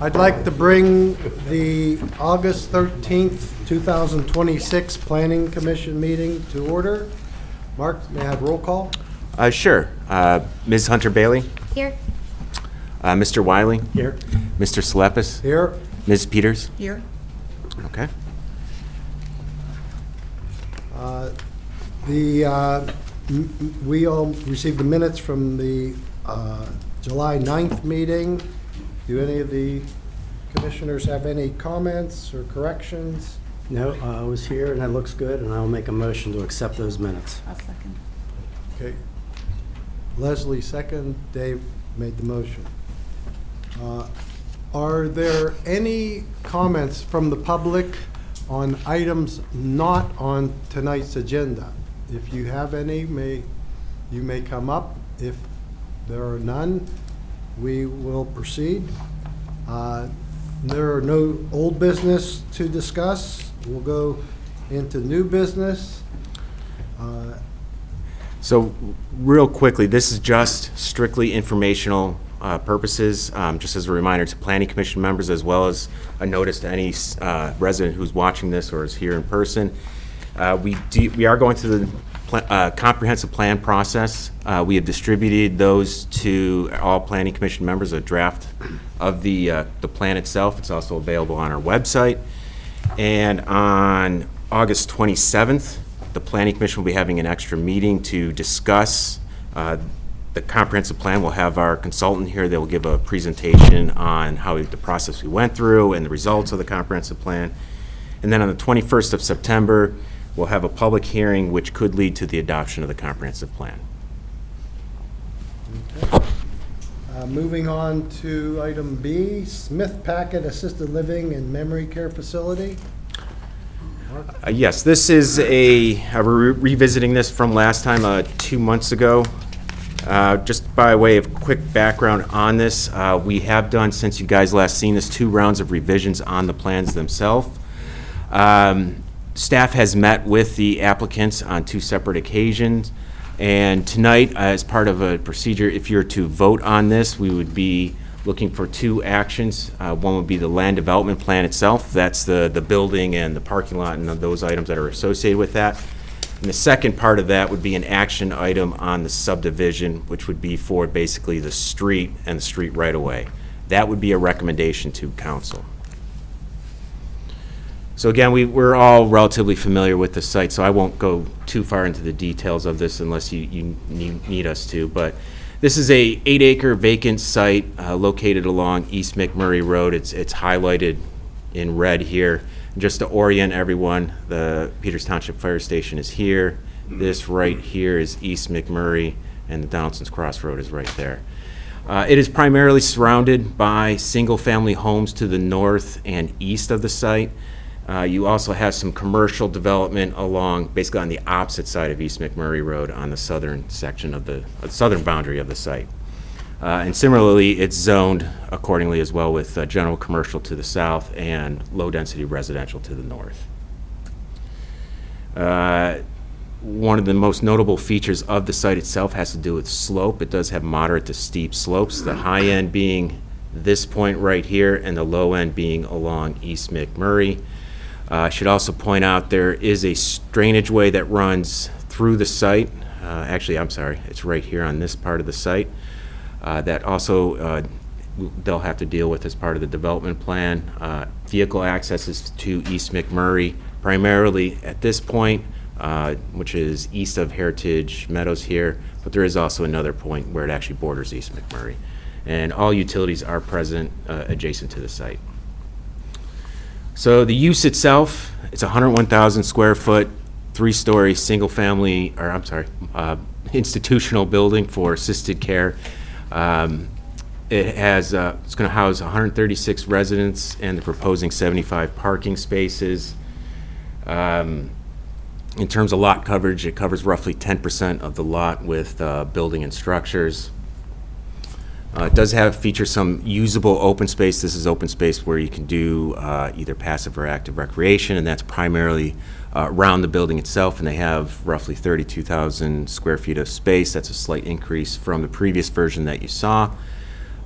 I'd like to bring the August 13th, 2026 Planning Commission meeting to order. Mark, may I have roll call? Sure. Ms. Hunter Bailey? Here. Mr. Wiley? Here. Mr. Slepas? Here. Ms. Peters? Here. Okay. We all received the minutes from the July 9th meeting. Do any of the commissioners have any comments or corrections? No, I was here and that looks good, and I'll make a motion to accept those minutes. I'll second. Okay. Leslie second, Dave made the motion. Are there any comments from the public on items not on tonight's agenda? If you have any, you may come up. If there are none, we will proceed. There are no old business to discuss. We'll go into new business. So real quickly, this is just strictly informational purposes, just as a reminder to Planning Commission members, as well as a notice to any resident who's watching this or is here in person. We are going through the comprehensive plan process. We have distributed those to all Planning Commission members, a draft of the plan itself. It's also available on our website. And on August 27th, the Planning Commission will be having an extra meeting to discuss the comprehensive plan. We'll have our consultant here. They'll give a presentation on how the process we went through and the results of the comprehensive plan. And then on the 21st of September, we'll have a public hearing which could lead to the adoption of the comprehensive plan. Okay. Moving on to item B, Smith Packett Assisted Living and Memory Care Facility. Yes, this is we're revisiting this from last time, 2 months ago. Just by way of quick background on this, we have done, since you guys last seen this, 2 rounds of revisions on the plans themselves. Staff has met with the applicants on 2 separate occasions, and tonight, as part of a procedure, if you're to vote on this, we would be looking for 2 actions. One would be the land development plan itself. That's the building and the parking lot and those items that are associated with that. And the second part of that would be an action item on the subdivision, which would be for basically the street and the street right-of-way. That would be a recommendation to council. So again, we're all relatively familiar with the site, so I won't go too far into the details of this unless you need us to. But this is a 8-acre vacant site located along East McMurray Road. It's highlighted in red here. And just to orient everyone, the Peters Township Fire Station is here. This right here is East McMurray, and the Donaldson's Cross Road is right there. It is primarily surrounded by single-family homes to the north and east of the site. You also have some commercial development along, basically on the opposite side of East McMurray Road on the southern section of the southern boundary of the site. And similarly, it's zoned accordingly as well, with general commercial to the south and low-density residential to the north. One of the most notable features of the site itself has to do with slope. It does have moderate to steep slopes, the high end being this point right here and the low end being along East McMurray. I should also point out there is a drainage way that runs through the site. Actually, I'm sorry, it's right here on this part of the site. That also they'll have to deal with as part of the development plan. Vehicle accesses to East McMurray, primarily at this point, which is east of Heritage Meadows here, but there is also another point where it actually borders East McMurray. And all utilities are present adjacent to the site. So the use itself, it's 101,000 square foot, 3-story single-family, or I'm sorry, institutional building for assisted care. It has, it's going to house 136 residents, and they're proposing 75 parking spaces. In terms of lot coverage, it covers roughly 10% of the lot with building and structures. It does feature some usable open space. This is open space where you can do either passive or active recreation, and that's primarily around the building itself, and they have roughly 32,000 square feet of space. That's a slight increase from the previous version that you saw.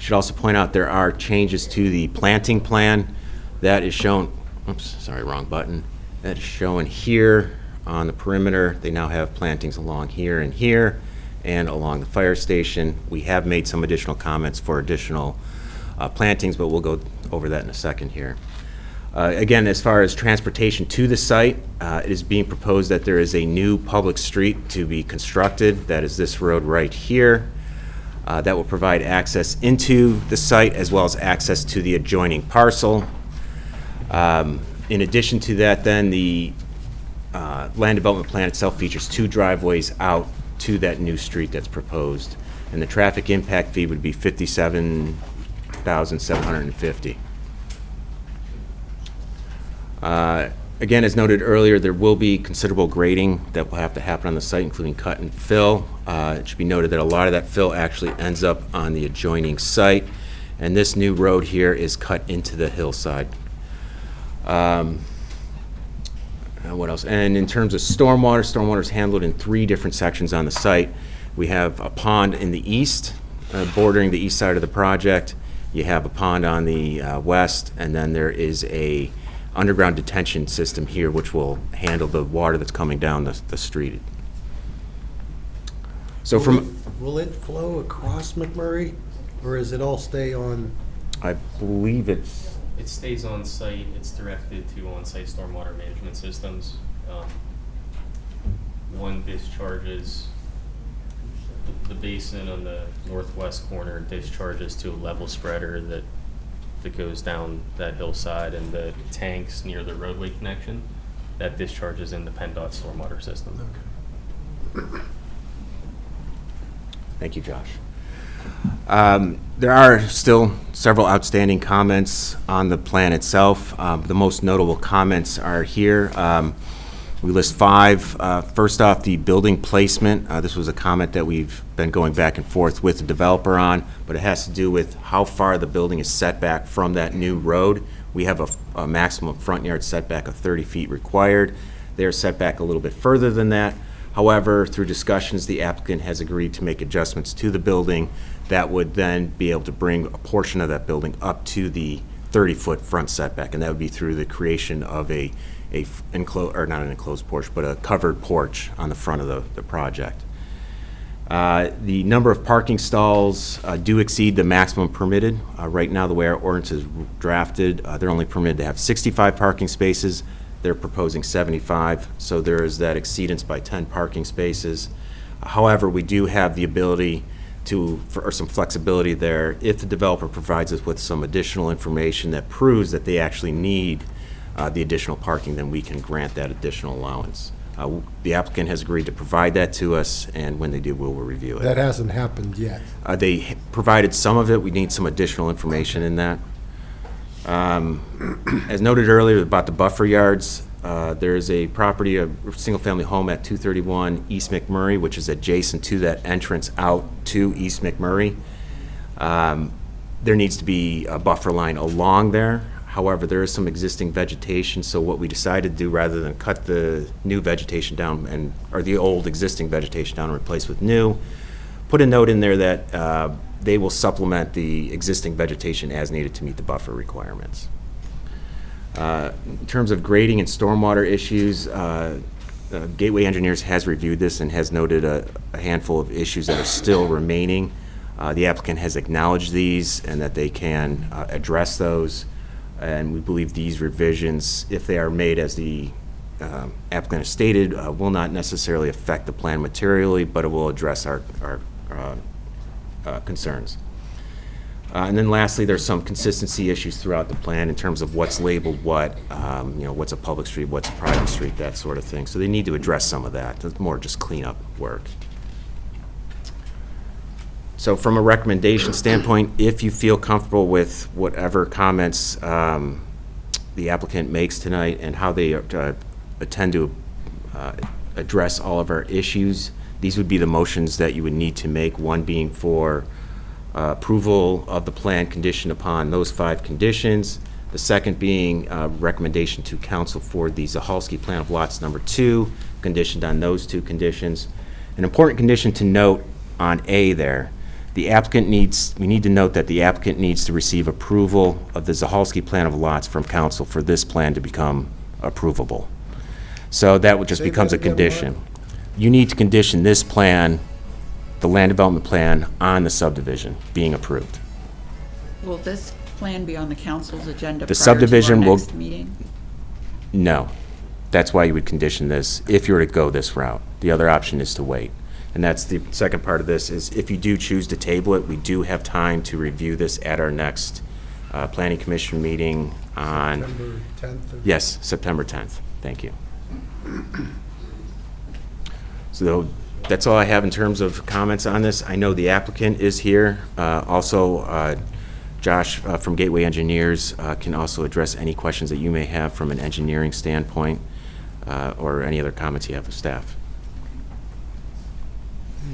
Should also point out there are changes to the planting plan that is shown, oops, sorry, wrong button. That is shown here on the perimeter. They now have plantings along here and along the fire station. We have made some additional comments for additional plantings, but we'll go over that in a second here. Again, as far as transportation to the site, it is being proposed that there is a new public street to be constructed. That is this road right here. That will provide access into the site as well as access to the adjoining parcel. In addition to that, then, the land development plan itself features 2 driveways out to that new street that's proposed. And the traffic impact fee would be $57,750. Again, as noted earlier, there will be considerable grading that will have to happen on the site, including cut and fill. It should be noted that a lot of that fill actually ends up on the adjoining site, and this new road here is cut into the hillside. What else? And in terms of stormwater is handled in 3 different sections on the site. We have a pond in the east, bordering the east side of the project. You have a pond on the west, and then there is a underground detention system here which will handle the water that's coming down the street. So Will it flow across McMurray, or does it all stay on? I believe it stays on site. It's directed to on-site stormwater management systems. One discharges, the basin on the northwest corner discharges to a level spreader that goes down that hillside, and the tanks near the roadway connection, that discharges in the PennDOT stormwater system. Okay. Thank you, Josh. There are still several outstanding comments on the plan itself. The most notable comments are here. We list 5. First off, the building placement. This was a comment that we've been going back and forth with the developer on, but it has to do with how far the building is set back from that new road. We have a maximum front yard setback of 30 feet required. They're set back a little bit further than that. However, through discussions, the applicant has agreed to make adjustments to the building that would then be able to bring a portion of that building up to the 30-foot front setback, and that would be through the creation of not an enclosed porch, but a covered porch on the front of the project. The number of parking stalls do exceed the maximum permitted. Right now, the way our ordinance is drafted, they're only permitted to have 65 parking spaces. They're proposing 75, so there is that exceedance by 10 parking spaces. However, we do have the ability for some flexibility there. If the developer provides us with some additional information that proves that they actually need the additional parking, then we can grant that additional allowance. The applicant has agreed to provide that to us, and when they do, we'll review it. That hasn't happened yet. They provided some of it. We need some additional information in that. As noted earlier about the buffer yards, there is a property, a single-family home at 231 East McMurray, which is adjacent to that entrance out to East McMurray. There needs to be a buffer line along there. However, there is some existing vegetation, so what we decided to do, rather than cut the new vegetation down or the old existing vegetation down and replace with new, put a note in there that they will supplement the existing vegetation as needed to meet the buffer requirements. In terms of grading and stormwater issues, Gateway Engineers has reviewed this and has noted a handful of issues that are still remaining. The applicant has acknowledged these and that they can address those. And we believe these revisions, if they are made as the applicant has stated, will not necessarily affect the plan materially, but it will address our concerns. And then lastly, there's some consistency issues throughout the plan in terms of what's labeled what, what's a public street, what's a private street, that sort of thing. So they need to address some of that. It's more just cleanup work. So from a recommendation standpoint, if you feel comfortable with whatever comments the applicant makes tonight and how they intend to address all of our issues, these would be the motions that you would need to make, one being for approval of the plan conditioned upon those 5 conditions, the second being recommendation to council for the Zahalski plan of lots number 2, conditioned on those 2 conditions. An important condition to note on A there, we need to note that the applicant needs to receive approval of the Zahalski plan of lots from council for this plan to become approvable. So that would just Say becomes a that again, condition. You need to condition this plan, the land development plan, on the subdivision being approved. Will this plan be on the council's agenda The prior subdivision to our will- next meeting? No. That's why you would condition this, if you were to go this route. The other option is to wait. And that's the second part of this, is if you do choose to table it, we do have time to review this at our next planning commission meeting on, September 10th? yes, September 10th. Thank you. So that's all I have in terms of comments on this. I know the applicant is here. Also, Josh from Gateway Engineers can also address any questions that you may have from an engineering standpoint, or any other comments you have of staff.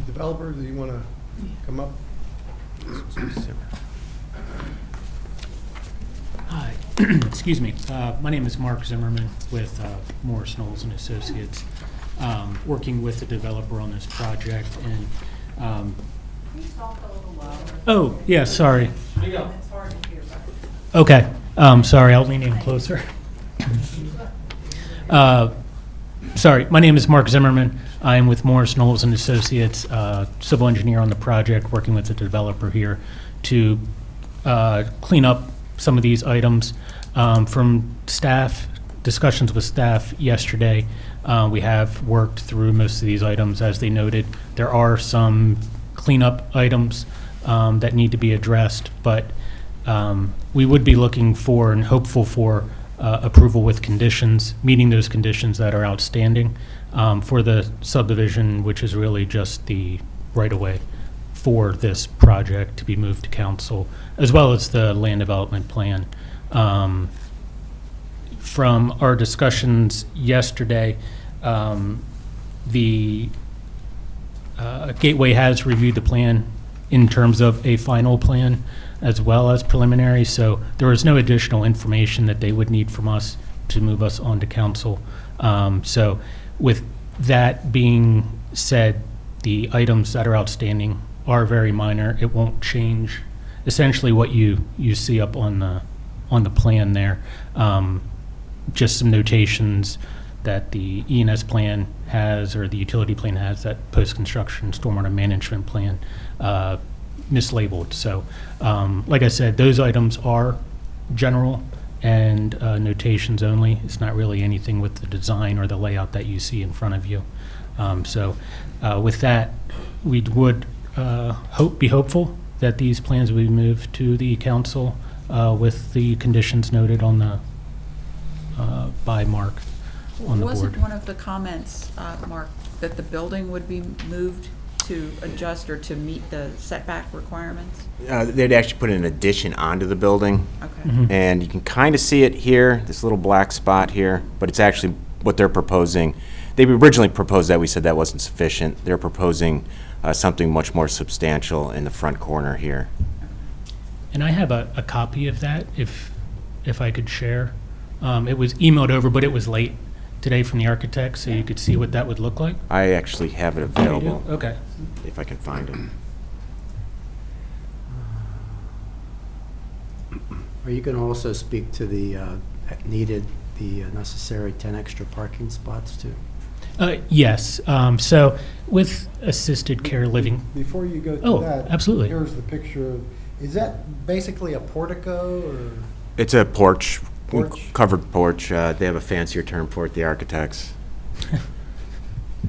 The developer, do you want to come up? Hi, excuse me. My name is Mark Zimmerman with Morris Knowles and Associates, working with the developer on this project. And oh, yeah, sorry. Okay, sorry, I'll lean in closer. Sorry, my name is Mark Zimmerman. I am with Morris Knowles and Associates, civil engineer on the project, working with the developer here to clean up some of these items. From staff, discussions with staff yesterday, we have worked through most of these items. As they noted, there are some cleanup items that need to be addressed, but we would be looking for and hopeful for approval with conditions, meeting those conditions that are outstanding for the subdivision, which is really just the right-of-way for this project to be moved to council, as well as the land development plan. From our discussions yesterday, the Gateway has reviewed the plan in terms of a final plan as well as preliminary, so there is no additional information that they would need from us to move us on to council. So with that being said, the items that are outstanding are very minor. It won't change essentially what you see up on the plan there. Just some notations that the E&S plan has, or the utility plan has, that post-construction stormwater management plan mislabeled. So like I said, those items are general and notations only. It's not really anything with the design or the layout that you see in front of you. So with that, we would be hopeful that these plans will be moved to the council with the conditions noted on the by Mark on the board. Wasn't one of the comments, Mark, that the building would be moved to adjust or to meet the setback requirements? They'd actually put an addition onto the building, Okay. Mhm. and you can kind of see it here, this little black spot here, but it's actually what they're proposing. They originally proposed that, we said that wasn't sufficient. They're proposing something much more substantial in the front corner here. And I have a copy of that, if I could share. It was emailed over, but it was late today from the architect, so you could see what that would look like. I actually have it available, Okay. if I can find it. Are you going to also speak to the necessary 10 extra parking spots too? Yes, so with assisted care living, Before you go Oh, to that. absolutely. Here's the picture. Is that basically a portico or? It's a porch, Porch? covered porch. They have a fancier term for it, the architects.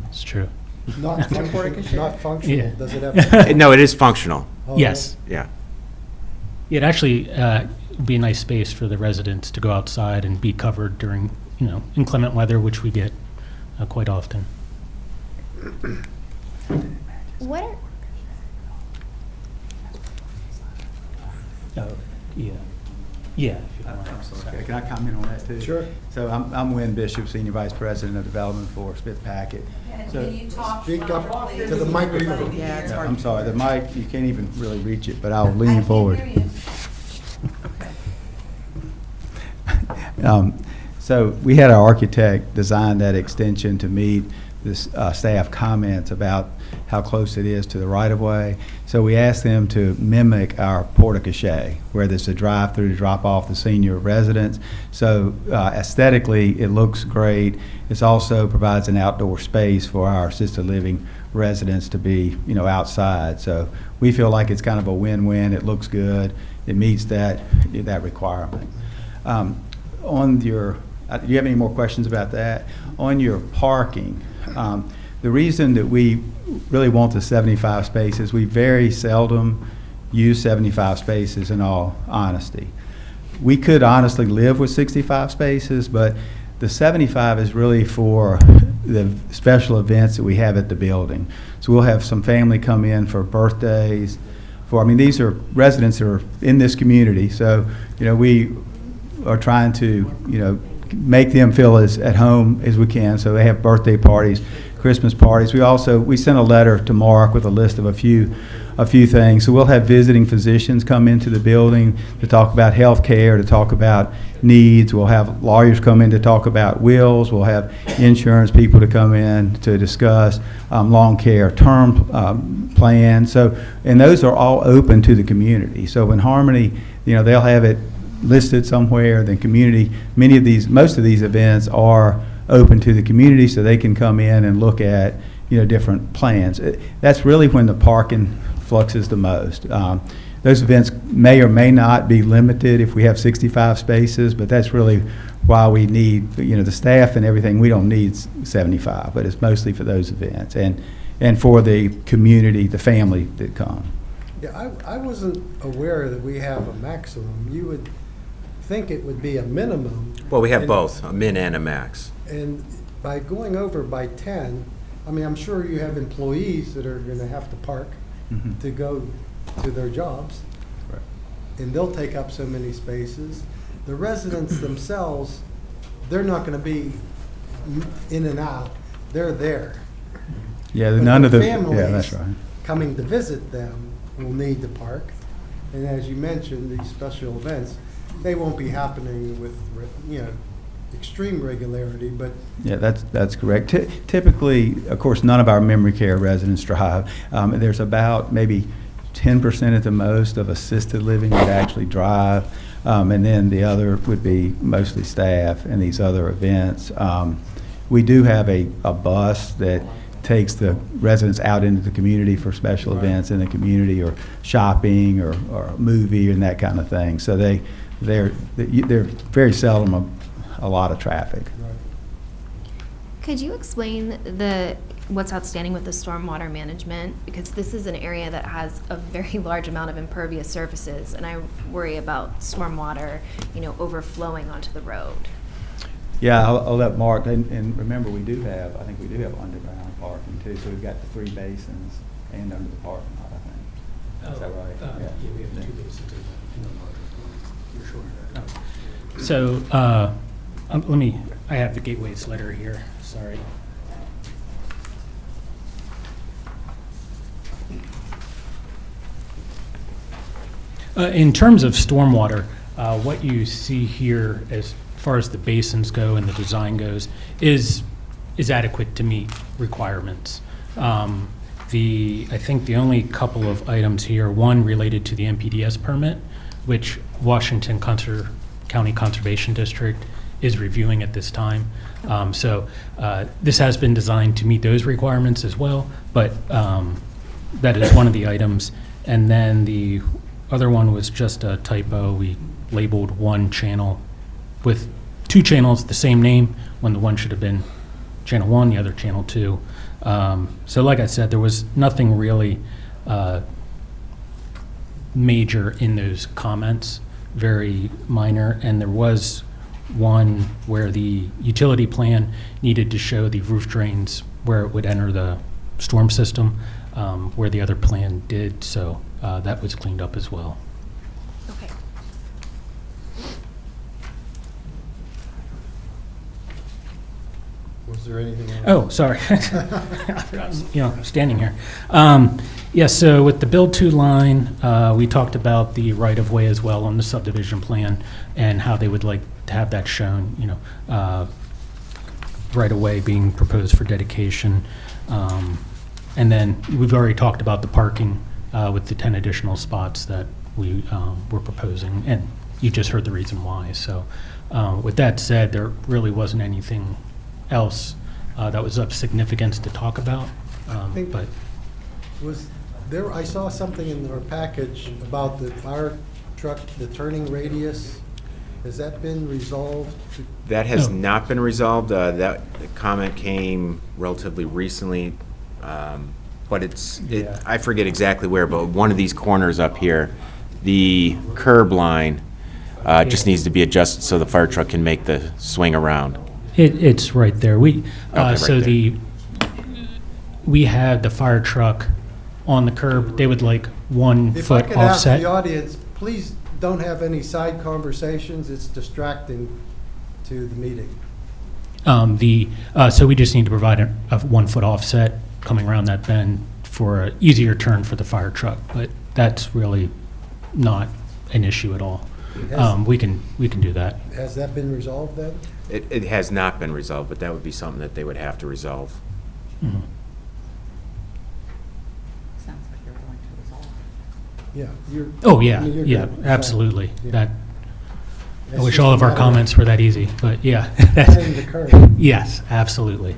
it's true. Not portico functional, shape? not functional. Yeah. Does it have? No, it is functional, Oh, Yes. yeah. It actually would be a nice space for the residents to go outside and be covered during, inclement weather, which we get quite often. What are, Oh, yeah. Yeah. I'm sorry, can I comment on that too? Sure. So I'm Wynn Bishop, Senior Vice President of Development for Smith Packett. So- Can you talk Speak up louder, to the please? microphone. Yeah, it's hard. I'm sorry, the mic, you can't even really reach it, but I'll I lean can't forward. hear you. So we had our architect design that extension to meet this staff comments about how close it is to the right-of-way. So we asked them to mimic our porte-cochere, where there's a drive-through to drop off the senior residence. So aesthetically, it looks great. It also provides an outdoor space for our assisted living residents to be, outside. So we feel like it's kind of a win-win. It looks good. It meets that requirement. On your, do you have any more questions about that? On your parking, the reason that we really want the 75 spaces, we very seldom use 75 spaces in all honesty. We could honestly live with 65 spaces, but the 75 is really for the special events that we have at the building. So we'll have some family come in for birthdays, these are residents that are in this community, so, we are trying to, make them feel as at home as we can. So they have birthday parties, Christmas parties. We sent a letter to Mark with a list of a few things. So we'll have visiting physicians come into the building to talk about health care, to talk about needs. We'll have lawyers come in to talk about wills. We'll have insurance people to come in to discuss long care term plans. So, and those are all open to the community. So in Harmony, they'll have it listed somewhere. The community, most of these events are open to the community, so they can come in and look at different plans. That's really when the parking fluxes the most. Those events may or may not be limited if we have 65 spaces, but that's really why we need the staff and everything. We don't need 75, but it's mostly for those events and for the community, the family that come. Yeah, I wasn't aware that we have a maximum. You would think it would be a minimum. Well, we have And- both, a min and a max. And by going over by 10, I'm sure you have employees that are gonna have to park Mhm. to go to their jobs, Right. and they'll take up so many spaces. The residents themselves, they're not gonna be in and out, they're there. Yeah, But none of the, families yeah, that's right. coming to visit them will need to park. And as you mentioned, these special events, they won't be happening with, extreme regularity, but Yeah, that's correct. Typically, of course, none of our memory care residents drive. There's about maybe 10% at the most of assisted living that actually drive, and then the other would be mostly staff and these other events. We do have a bus that takes the residents out into the community for special events in the community, or shopping, or a movie and that kind of thing. So they're very seldom a lot of traffic. Could you explain what's outstanding with the stormwater management? Because this is an area that has a very large amount of impervious surfaces, and I worry about stormwater, overflowing onto the road. Yeah, I'll let Mark, and remember, I think we do have underground parking too, so we've got the 3 basins and under the parking lot, I think. Is that right? Yeah, we have 2 basins in the market. You're sure? So, I have the Gateway's letter here, sorry. In terms of stormwater, what you see here as far as the basins go and the design goes is adequate to meet requirements. I think the only couple of items here, one related to the NPDES permit, which Washington County Conservation District is reviewing at this time. So this has been designed to meet those requirements as well, but that is one of the items. And then the other one was just a typo. We labeled one channel with 2 channels, the same name, when the one should have been channel 1, the other channel 2. So like I said, there was nothing really major in those comments, very minor, and there was one where the utility plan needed to show the roof drains where it would enter the storm system, where the other plan did, so that was cleaned up as well. Okay. was there anything else? Oh, sorry. I forgot, standing here. Yeah, so with the build to line, we talked about the right-of-way as well on the subdivision plan and how they would like to have that shown, right-of-way being proposed for dedication. And then we've already talked about the parking with the 10 additional spots that we were proposing, and you just heard the reason why. So with that said, there really wasn't anything else that was of significance to talk about. think- But Was there, I saw something in our package about the fire truck, the turning radius. Has that been resolved? That has No. not been resolved. That comment came relatively recently, but Yeah. I forget exactly where, but one of these corners up here, the curb line just needs to be adjusted so the fire truck can make the swing around. it's right there. Okay, right So there. we had the fire truck on the curb. They would like 1 If I foot could ask offset. the audience, please don't have any side conversations. It's distracting to the meeting. So we just need to provide a 1 foot offset coming around that bend for an easier turn for the fire truck, but that's really not an issue at all. We can do that. Has that been resolved then? It has not been resolved, but that would be something that they would have to resolve. Mhm. Sounds like you're going to resolve. Yeah. you're- Oh, I yeah, mean, you're yeah, good. absolutely. Yeah. That, I It's wish just all a of our matter comments were that easy, but yeah. Cutting the curb. Yes, absolutely.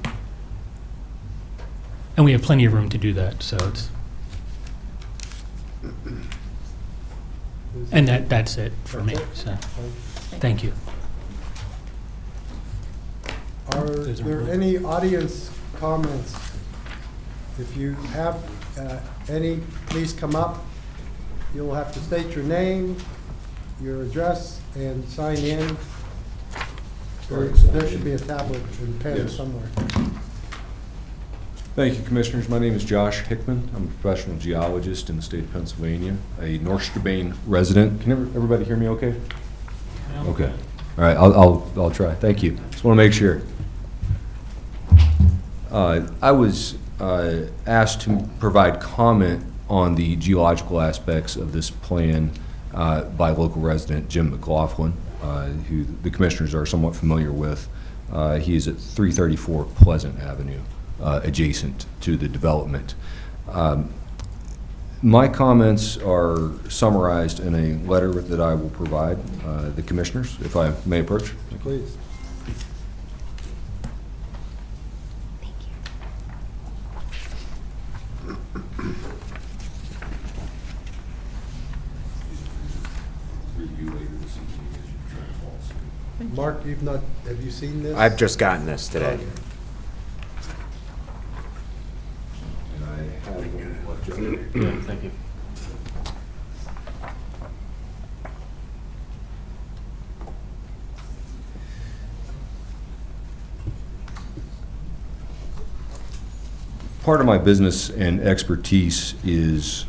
And we have plenty of room to do that, so it's, and that's it for me, so, thank you. Are Those are there mine. any audience comments? If you have any, please come up. You'll have to state your name, your address, and sign in. There should be a tablet and pen Yes. somewhere. Thank you, Commissioners. My name is Josh Hickman. I'm a professional geologist in the state of Pennsylvania, a North Strabane resident. Can everybody hear me okay? Okay. All right, I'll try. Thank you. Just want to make sure. I was asked to provide comment on the geological aspects of this plan by local resident Jim McLaughlin, who the Commissioners are somewhat familiar with. He is at 334 Pleasant Avenue, adjacent to the development. My comments are summarized in a letter that I will provide the Commissioners, if I may approach. Please. Thank you. Mark, have you seen this? I've just gotten this today. And I have what Joe. Yeah, thank you. Part of my business and expertise is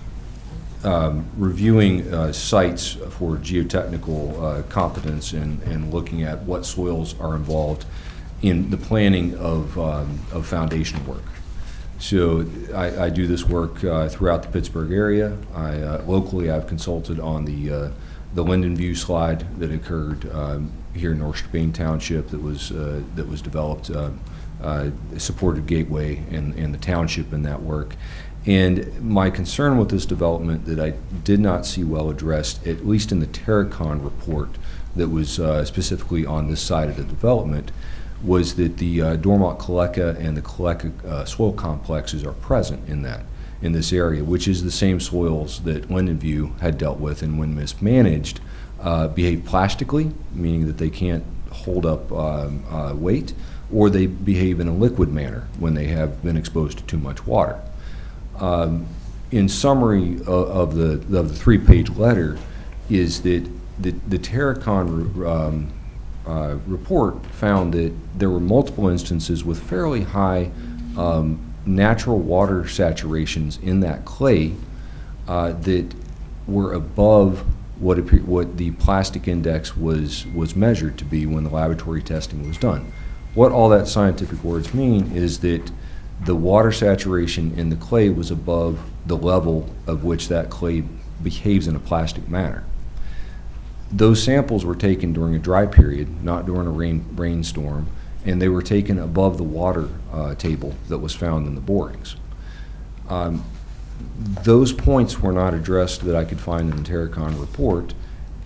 reviewing sites for geotechnical competence and looking at what soils are involved in the planning of foundation work. So I do this work throughout the Pittsburgh area. Locally, I've consulted on the Linden View slide that occurred here in North Strabane Township that was developed, supported Gateway and the township in that work. And my concern with this development that I did not see well addressed, at least in the Terracon report that was specifically on this side of the development, was that the Dormont-Collecca and the Collecca soil complexes are present in this area, which is the same soils that Linden View had dealt with and when mismanaged behave plastically, meaning that they can't hold up weight, or they behave in a liquid manner when they have been exposed to too much water. In summary of the 3-page letter is that the Terracon report found that there were multiple instances with fairly high natural water saturations in that clay that were above what the plastic index was measured to be when the laboratory testing was done. What all that scientific words mean is that the water saturation in the clay was above the level of which that clay behaves in a plastic manner. Those samples were taken during a dry period, not during a rainstorm, and they were taken above the water table that was found in the borings. Those points were not addressed that I could find in the Terracon report,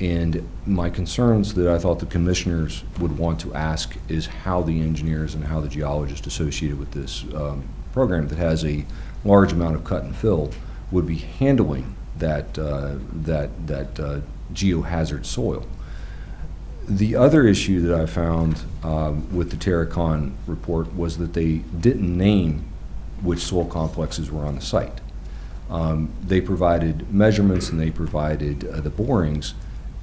and my concerns that I thought the commissioners would want to ask is how the engineers and how the geologists associated with this program that has a large amount of cut and fill would be handling that geohazard soil. The other issue that I found with the Terracon report was that they didn't name which soil complexes were on the site. They provided measurements and they provided the borings,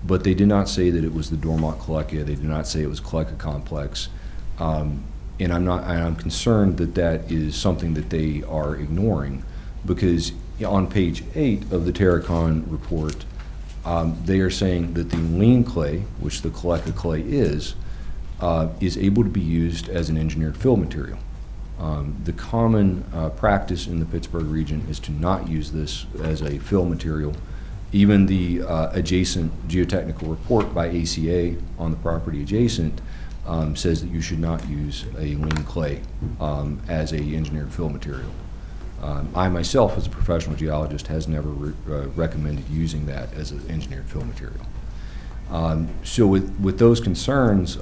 but they did not say that it was the Dormont-Colecchia. They did not say it was Colecchia complex. And I'm concerned that that is something that they are ignoring, because on page 8 of the Terracon report, they are saying that the lean clay, which the Colecchia clay is able to be used as an engineered fill material. The common practice in the Pittsburgh region is to not use this as a fill material. Even the adjacent geotechnical report by ACA on the property adjacent says that you should not use a lean clay as a engineered fill material. I myself, as a professional geologist, has never recommended using that as an engineered fill material. So with those concerns,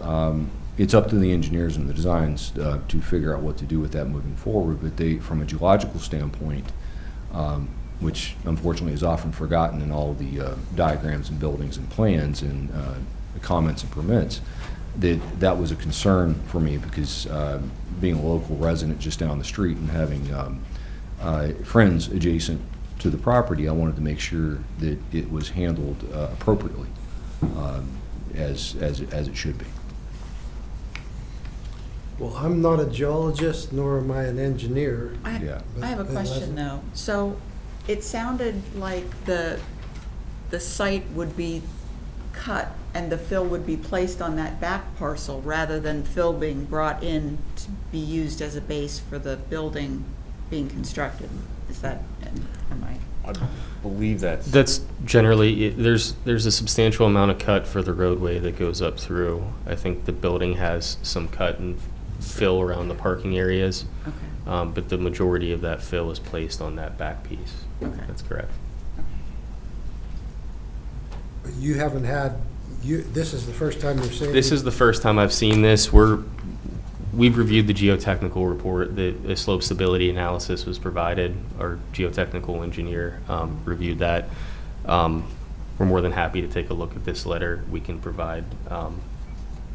it's up to the engineers and the designs to figure out what to do with that moving forward. But they, from a geological standpoint, which unfortunately is often forgotten in all of the diagrams and buildings and plans and the comments and permits, that was a concern for me, because being a local resident just down the street and having friends adjacent to the property, I wanted to make sure that it was handled appropriately, as it should be. Well, I'm not a geologist, nor am I an engineer. Yeah. I have a question, though. So it sounded like the site would be cut and the fill would be placed on that back parcel rather than fill being brought in to be used as a base for the building being constructed. Is that, am I? I believe That's generally, there's a substantial amount of cut for the roadway that goes up through. I think the building has some cut and fill around the parking areas, Okay. but the majority of that fill is placed on that back piece. Okay. That's correct. You haven't had, this is the first time you're saying? This is the first time I've seen this. We've reviewed the geotechnical report. The slope stability analysis was provided. Our geotechnical engineer reviewed that. We're more than happy to take a look at this letter. We can provide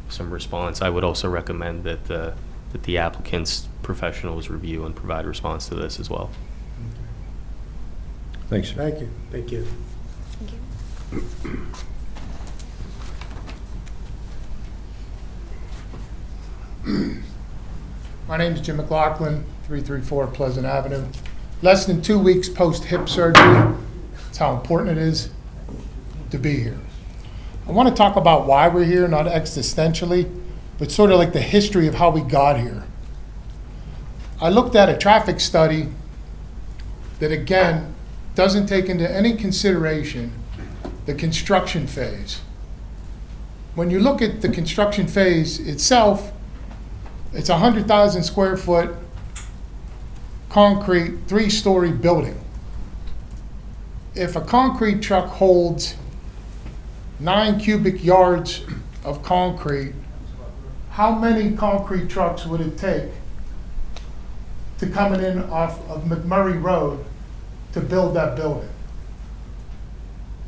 some response. I would also recommend that the applicant's professionals review and provide a response to this as well. Thanks. Thank you. Thank you. Thank you. My name is Jim McLaughlin, 334 Pleasant Avenue. Less than 2 weeks post-hip surgery. That's how important it is to be here. I want to talk about why we're here, not existentially, but sort of like the history of how we got here. I looked at a traffic study that, again, doesn't take into any consideration the construction phase. When you look at the construction phase itself, it's a 100,000 square foot concrete 3-story building. If a concrete truck holds 9 cubic yards of concrete, how many concrete trucks would it take to coming in off of McMurray Road to build that building?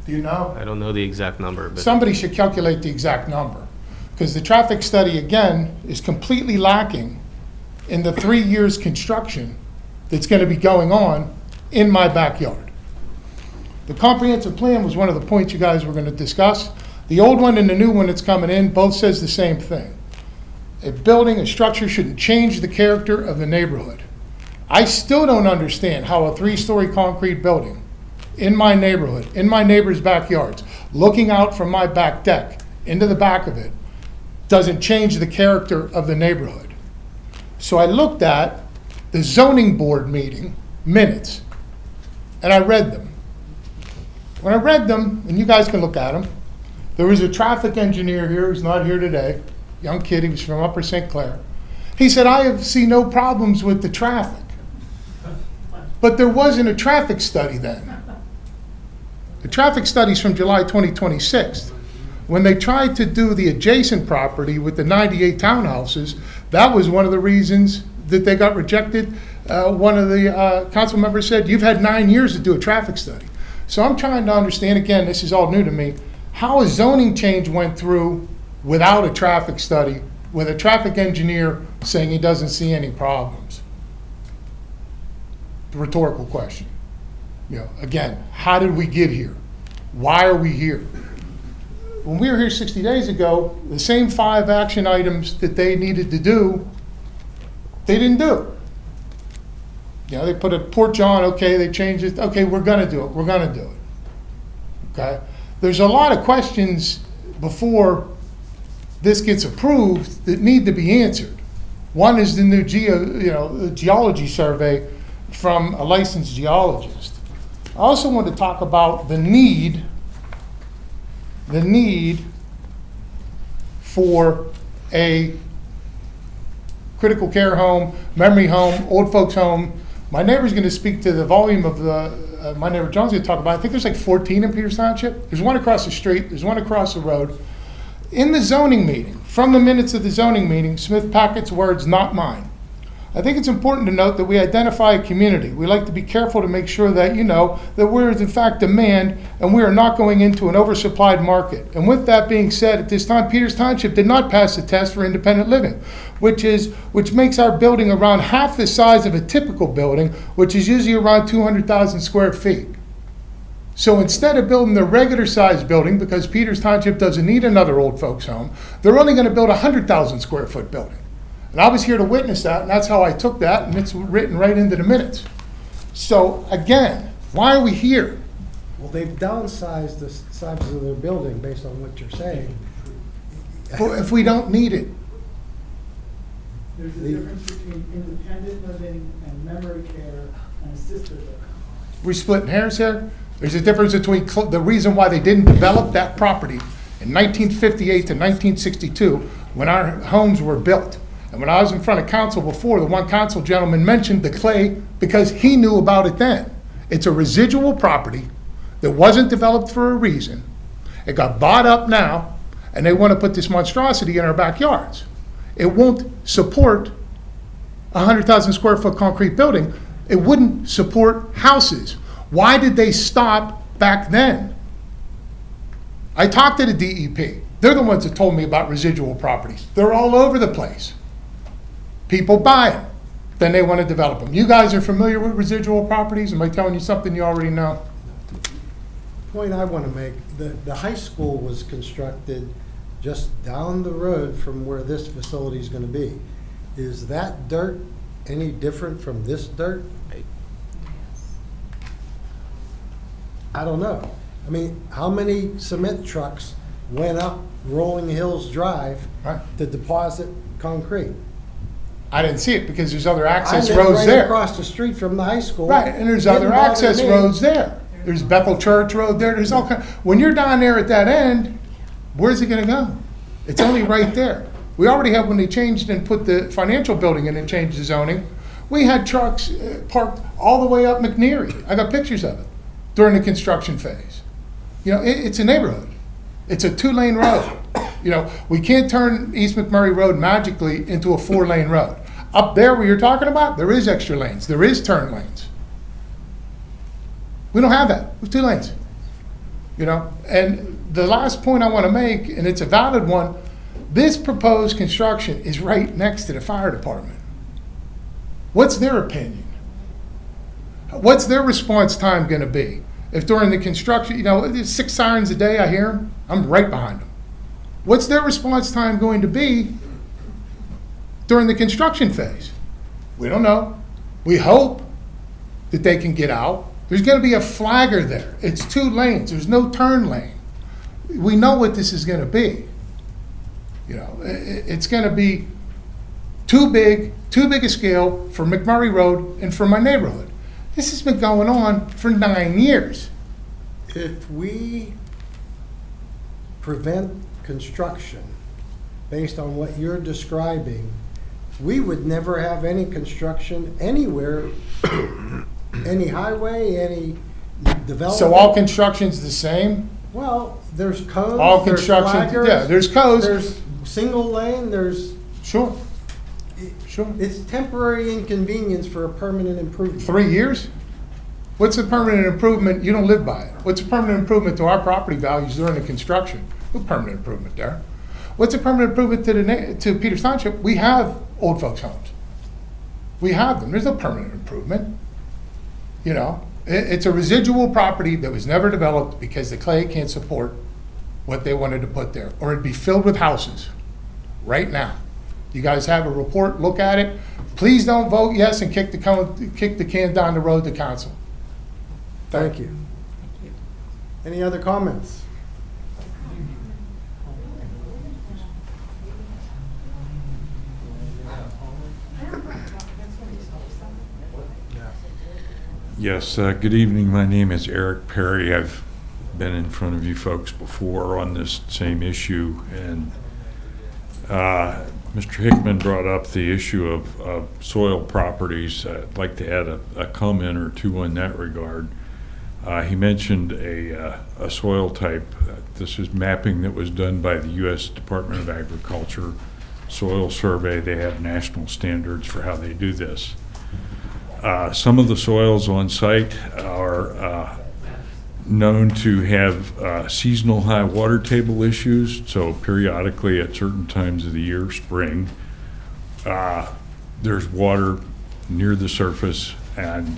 Do you know? I don't know the exact number, but Somebody should calculate the exact number, because the traffic study, again, is completely lacking in the 3 years construction that's going to be going on in my backyard. The comprehensive plan was one of the points you guys were going to discuss. The old one and the new one that's coming in both says the same thing. A building, a structure shouldn't change the character of the neighborhood. I still don't understand how a 3-story concrete building in my neighborhood, in my neighbor's backyards, looking out from my back deck into the back of it, doesn't change the character of the neighborhood. So I looked at the zoning board meeting minutes, and I read them. When I read them, and you guys can look at them, there was a traffic engineer here who's not here today, young kid, he was from Upper St. Clair. He said, I see no problems with the traffic. But there wasn't a traffic study then. The traffic study's from July 2026. When they tried to do the adjacent property with the 98 townhouses, that was one of the reasons that they got rejected. One of the council members said, you've had 9 years to do a traffic study. So I'm trying to understand, again, this is all new to me, how a zoning change went through without a traffic study, with a traffic engineer saying he doesn't see any problems. Rhetorical question. You know, again, how did we get here? Why are we here? When we were here 60 days ago, the same 5 action items that they needed to do, they didn't do. You know, they put a porch on, okay, they changed it, okay, we're gonna do it, we're gonna do it. Okay? There's a lot of questions before this gets approved that need to be answered. One is the new geology survey from a licensed geologist. I also want to talk about the need for a critical care home, memory home, old folks home. My neighbor's going to speak to the volume of the, my neighbor John's going to talk about, I think there's like 14 in Peters Township. There's one across the street, there's one across the road. In the zoning meeting, from the minutes of the zoning meeting, Smith Packett's words, not mine. I think it's important to note that we identify a community. We like to be careful to make sure that you know that we're in fact demand and we are not going into an oversupplied market. And with that being said, at this time, Peters Township did not pass the test for independent living, which makes our building around half the size of a typical building, which is usually around 200,000 square feet. So instead of building the regular sized building, because Peters Township doesn't need another old folks home, they're only going to build a 100,000 square foot building. And I was here to witness that, and that's how I took that, and it's written right into the minutes. So again, why are we here? Well, they've downsized the size of their building based on what you're saying. Well, if we don't need it, There's a difference between independent living and memory care and assisted living. we're splitting hairs here. There's a difference between the reason why they didn't develop that property in 1958 to 1962 when our homes were built. And when I was in front of council before, the one council gentleman mentioned the clay because he knew about it then. It's a residual property that wasn't developed for a reason. It got bought up now, and they want to put this monstrosity in our backyards. It won't support a 100,000 square foot concrete building. It wouldn't support houses. Why did they stop back then? I talked to the DEP. They're the ones that told me about residual properties. They're all over the place. People buy them, then they want to develop them. You guys are familiar with residual properties? Am I telling you something you already know? Point I want to make, the high school was constructed just down the road from where this facility is going to be. Is that dirt any different from this dirt? I don't know. I mean, how many cement trucks went up Rolling Hills Drive Right. to deposit concrete? I didn't see it because there's other I access live roads right there. across the street from the high school. Right, and there's Didn't other bother access me. roads there. There's Bethel Church Road there, there's all kind. When you're down there at that end, where's it gonna go? It's only right there. We already have, when they changed and put the financial building in and changed the zoning, we had trucks parked all the way up McNeary. I got pictures of it during the construction phase. You know, it's a neighborhood. It's a 2-lane road. You know, we can't turn East McMurray Road magically into a 4-lane road. Up there where you're talking about, there is extra lanes, there is turn lanes. We don't have that, we have 2 lanes. You know, and the last point I want to make, and it's a valid one, this proposed construction is right next to the fire department. What's their opinion? What's their response time going to be? If during the construction, you know, there's 6 sirens a day, I hear them, I'm right behind them. What's their response time going to be during the construction phase? We don't know. We hope that they can get out. There's going to be a flagger there. It's 2 lanes. There's no turn lane. We know what this is going to be. You know, it's going to be too big a scale for McMurray Road and for my neighborhood. This has been going on for 9 years. If we prevent construction based on what you're describing, we would never have any construction anywhere any highway, any development. So all construction's the same? Well, there's codes. All there's construction, flaggers, yeah, there's codes. There's single lane, there's, Sure, sure. it's temporary inconvenience for a permanent improvement. 3 years? What's a permanent improvement? You don't live by it. What's a permanent improvement to our property values during the construction? No permanent improvement there. What's a permanent improvement to Peters Township? We have old folks' homes. We have them. There's no permanent improvement. You know, it's a residual property that was never developed because the clay can't support what they wanted to put there, or it'd be filled with houses right now. You guys have a report, look at it. Please don't vote yes and kick the can down the road to council. Thank you. Any other comments? Yes, good evening. My name is Eric Perry. I've been in front of you folks before on this same issue, and Mr. Hickman brought up the issue of soil properties. I'd like to add a comment or two in that regard. He mentioned a soil type. This is mapping that was done by the U.S. Department of Agriculture Soil Survey. They have national standards for how they do this. Some of the soils on site are known to have seasonal high water table issues, so periodically at certain times of the year, spring, there's water near the surface, and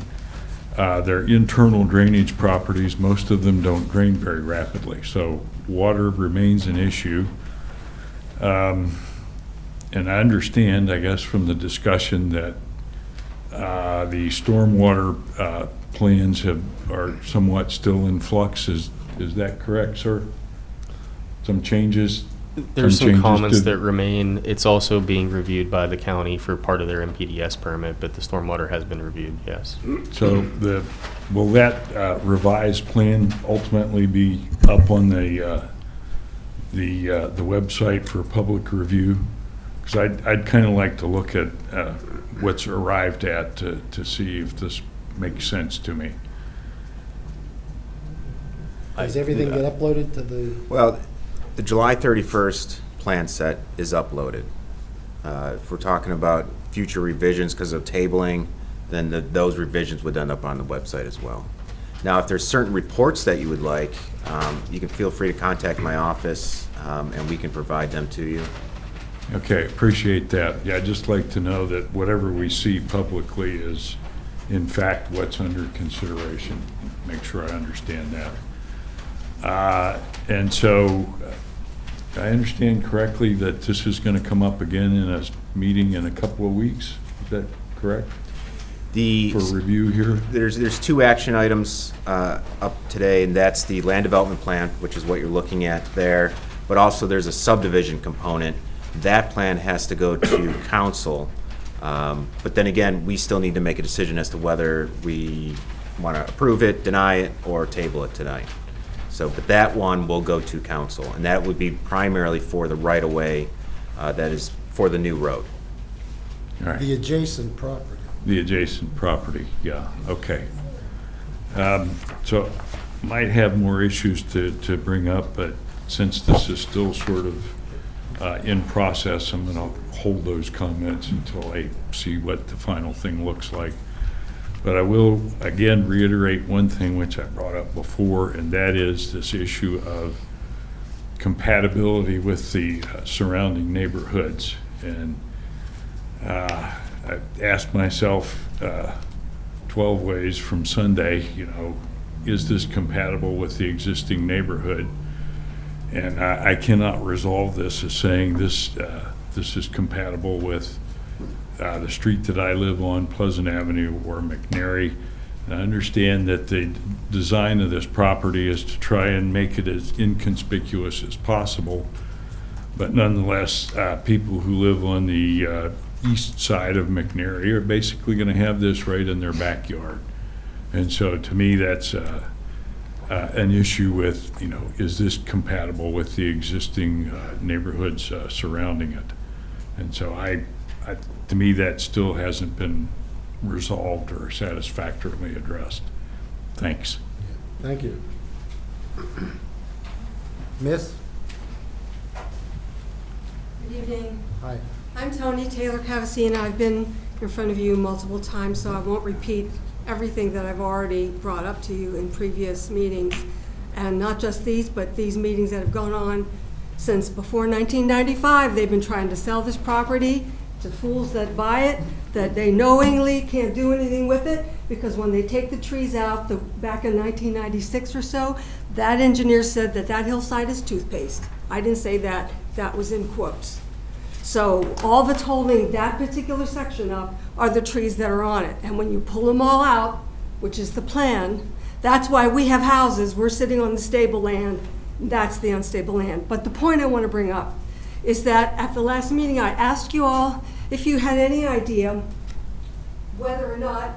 their internal drainage properties, most of them don't drain very rapidly, so water remains an issue. And I understand, I guess, from the discussion that the stormwater plans are somewhat still in flux. Is that correct, sir? Some changes? There's some changes comments to- that remain. It's also being reviewed by the county for part of their MPDS permit, but the stormwater has been reviewed, yes. So will that revised plan ultimately be up on the website for public review? Because I'd kind of like to look at what's arrived at to see if this makes sense to me. Does everything get uploaded to the? Well, the July 31st plan set is uploaded. If we're talking about future revisions because of tabling, then those revisions would end up on the website as well. Now, if there's certain reports that you would like, you can feel free to contact my office, and we can provide them to you. Okay, appreciate that. Yeah, I'd just like to know that whatever we see publicly is in fact what's under consideration. Make sure I understand that. And so I understand correctly that this is going to come up again in a meeting in a couple of weeks. Is that correct? For review here? There's two action items up today, and that's the land development plan, which is what you're looking at there, but also there's a subdivision component. That plan has to go to council, but then again, we still need to make a decision as to whether we want to approve it, deny it, or table it tonight. So, but that one will go to council, and that would be primarily for the right-of-way that is for the new road. All right. The adjacent property. The adjacent property, yeah, okay. So might have more issues to bring up, but since this is still sort of in process, I'm going to hold those comments until I see what the final thing looks like. But I will, again, reiterate one thing which I brought up before, and that is this issue of compatibility with the surrounding neighborhoods. And I asked myself 12 ways from Sunday, you know, is this compatible with the existing neighborhood? And I cannot resolve this as saying this is compatible with the street that I live on, Pleasant Avenue or McNary. And I understand that the design of this property is to try and make it as inconspicuous as possible. But nonetheless, people who live on the east side of McNary are basically going to have this right in their backyard. And so to me, that's an issue with, you know, is this compatible with the existing neighborhoods surrounding it? And so to me, that still hasn't been resolved or satisfactorily addressed. Thanks. Thank you. Miss? Good evening. Hi. I'm Tony Taylor Cavasy, and I've been in front of you multiple times, so I won't repeat everything that I've already brought up to you in previous meetings. And not just these, but these meetings that have gone on since before 1995. They've been trying to sell this property to fools that buy it, that they knowingly can't do anything with it, because when they take the trees out, back in 1996 or so, that engineer said that that hillside is toothpaste. I didn't say that, that was in quotes. So all that's holding that particular section up are the trees that are on it. And when you pull them all out, which is the plan, that's why we have houses. We're sitting on the stable land. That's the unstable land. But the point I want to bring up is that at the last meeting, I asked you all if you had any idea whether or not,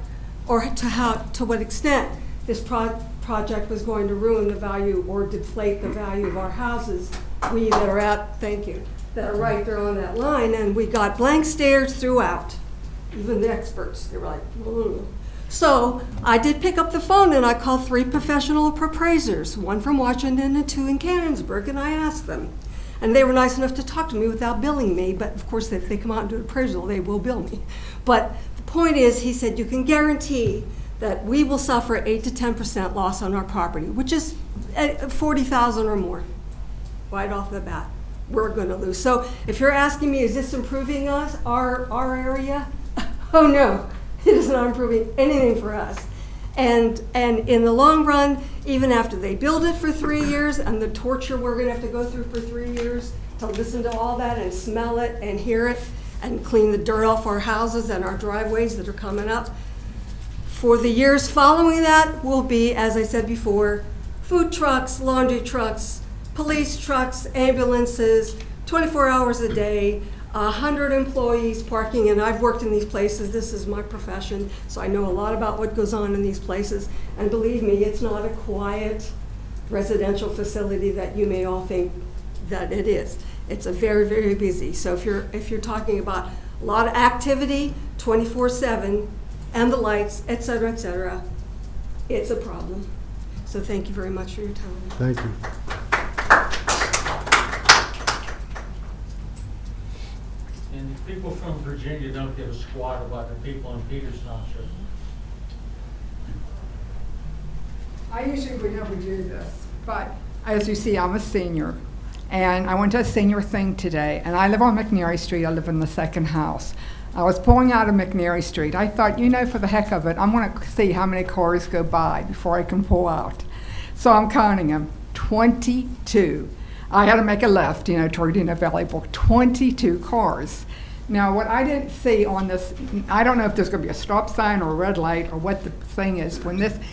or to what extent, this project was going to ruin the value or deflate the value of our houses. We that are out, thank you, that are right there on that line, and we got blank stares throughout. Even the experts, they were like, "Ugh." So I did pick up the phone and I called 3 professional appraisers, 1 from Washington and 2 in Canonsburg, and I asked them. And they were nice enough to talk to me without billing me, but of course if they come out and do an appraisal, they will bill me. But the point is, he said, you can guarantee that we will suffer 8 to 10% loss on our property, which is $40,000 or more, right off the bat. We're going to lose. So if you're asking me, is this improving us, our area? Oh no, it is not improving anything for us. And in the long run, even after they build it for 3 years and the torture we're going to have to go through for 3 years to listen to all that and smell it and hear it and clean the dirt off our houses and our driveways that are coming up, for the years following that will be, as I said before, food trucks, laundry trucks, police trucks, ambulances, 24 hours a day, 100 employees parking, and I've worked in these places. This is my profession, so I know a lot about what goes on in these places. And believe me, it's not a quiet residential facility that you may all think that it is. It's a very, very busy. So if you're talking about a lot of activity, 24/7, and the lights, et cetera, it's a problem. So thank you very much for your time. Thank you. And the people from Virginia don't give a squat about the people in Peters Township. I usually would never do this, but as you see, I'm a senior. And I went to a senior thing today, and I live on McNary Street. I live in the second house. I was pulling out of McNary Street. I thought, for the heck of it, I'm going to see how many cars go by before I can pull out. So I'm counting them, 22. I had to make a left, toward Valley Brook, 22 cars. Now, what I didn't see on this, I don't know if there's going to be a stop sign or a red light or what the thing is.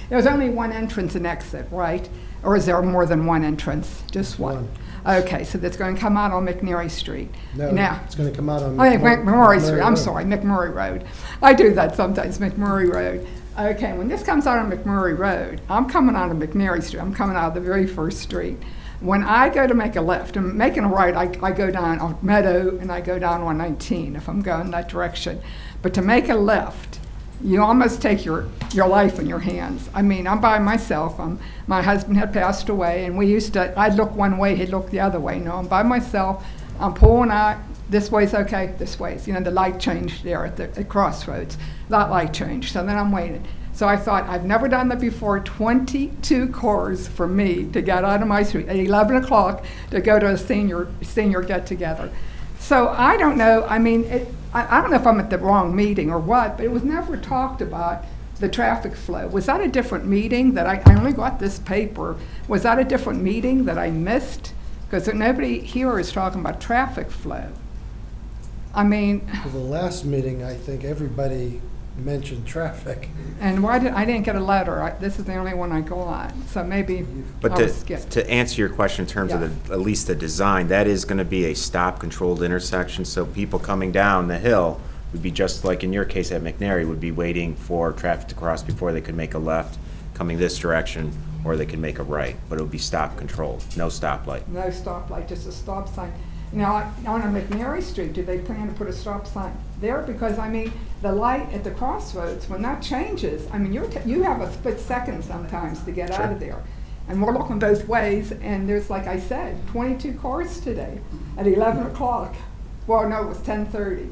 There's only one entrance and exit, right? Or is there more than one entrance? Just one. Okay, so that's going to come out on McNary Street. No, now, it's going to come out on McMurray Street. I'm Road. sorry, McMurray Road. I do that sometimes, McMurray Road. Okay, when this comes out on McMurray Road, I'm coming out of McNary Street. I'm coming out of the very first street. When I go to make a left, and making a right, I go down on Meadow and I go down 119 if I'm going that direction. But to make a left, you almost take your life in your hands. I mean, I'm by myself. My husband had passed away, and I'd look one way, he'd look the other way. No, I'm by myself. I'm pulling out. This way's okay, this way's. The light changed there at Crossroads. That light changed, so then I'm waiting. So I thought, I've never done that before. 22 cars for me to get out of my street at 11 o'clock to go to a senior get-together. So I don't know. I mean, I don't know if I'm at the wrong meeting or what, but it was never talked about, the traffic flow. Was that a different meeting that I only got this paper? Was that a different meeting that I missed? Because nobody here is talking about traffic flow. I mean, For the last meeting, I think everybody mentioned traffic. and I didn't get a letter. This is the only one I got, so maybe But I was skipped. to answer your question in terms of at least the design, that is going to be a stop-controlled intersection, so people coming down the hill would be just like in your case at McNary, would be waiting for traffic to cross before they could make a left, coming this direction, or they can make a right, but it would be stop-controlled, no stoplight. No stoplight, just a stop sign. Now, on a McNary Street, do they plan to put a stop sign there? Because, I mean, the light at the crossroads, when that changes, I mean, you have a split second sometimes to get out of there. And we're looking both ways, and there's, like I said, 22 cars today at 11 o'clock. Well, no, it was 10:30.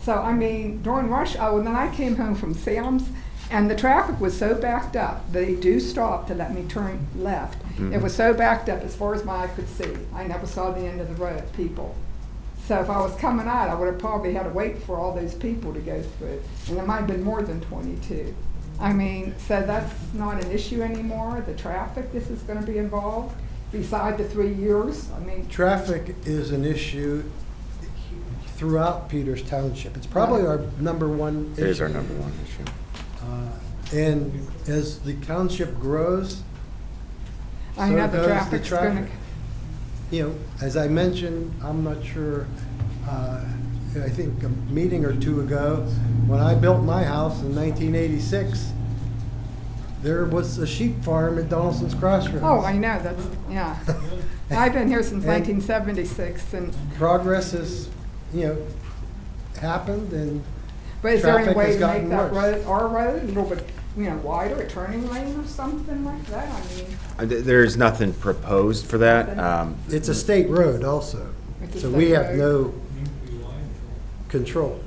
So, I mean, during rush hour, and then I came home from Sam's, and the traffic was so backed up, they do stop to let me turn left. It was so backed up as far as my eye could see. I never saw the end of the road, people. So if I was coming out, I would have probably had to wait for all those people to go through. And there might have been more than 22. I mean, so that's not an issue anymore, the traffic, this is gonna be involved, beside the 3 years, I mean. Traffic is an issue throughout Peters Township. It's probably our number one issue. It is our number one issue. And as the township grows, I so know the goes traffic's gonna. You know, as I mentioned, I'm not sure, I think a meeting or two ago, when I built my house in 1986, there was a sheep farm at Donaldson's Crossroads. Oh, I know, that's, yeah. I've been here since And 1976, and, progress has, you know, happened, and but is there any traffic way has to gotten make that worse. road, our road, a little bit, you know, wider, a turning lane or something like that? I mean, There's nothing proposed for that. It's a state road also, It's a so we state have road. no control.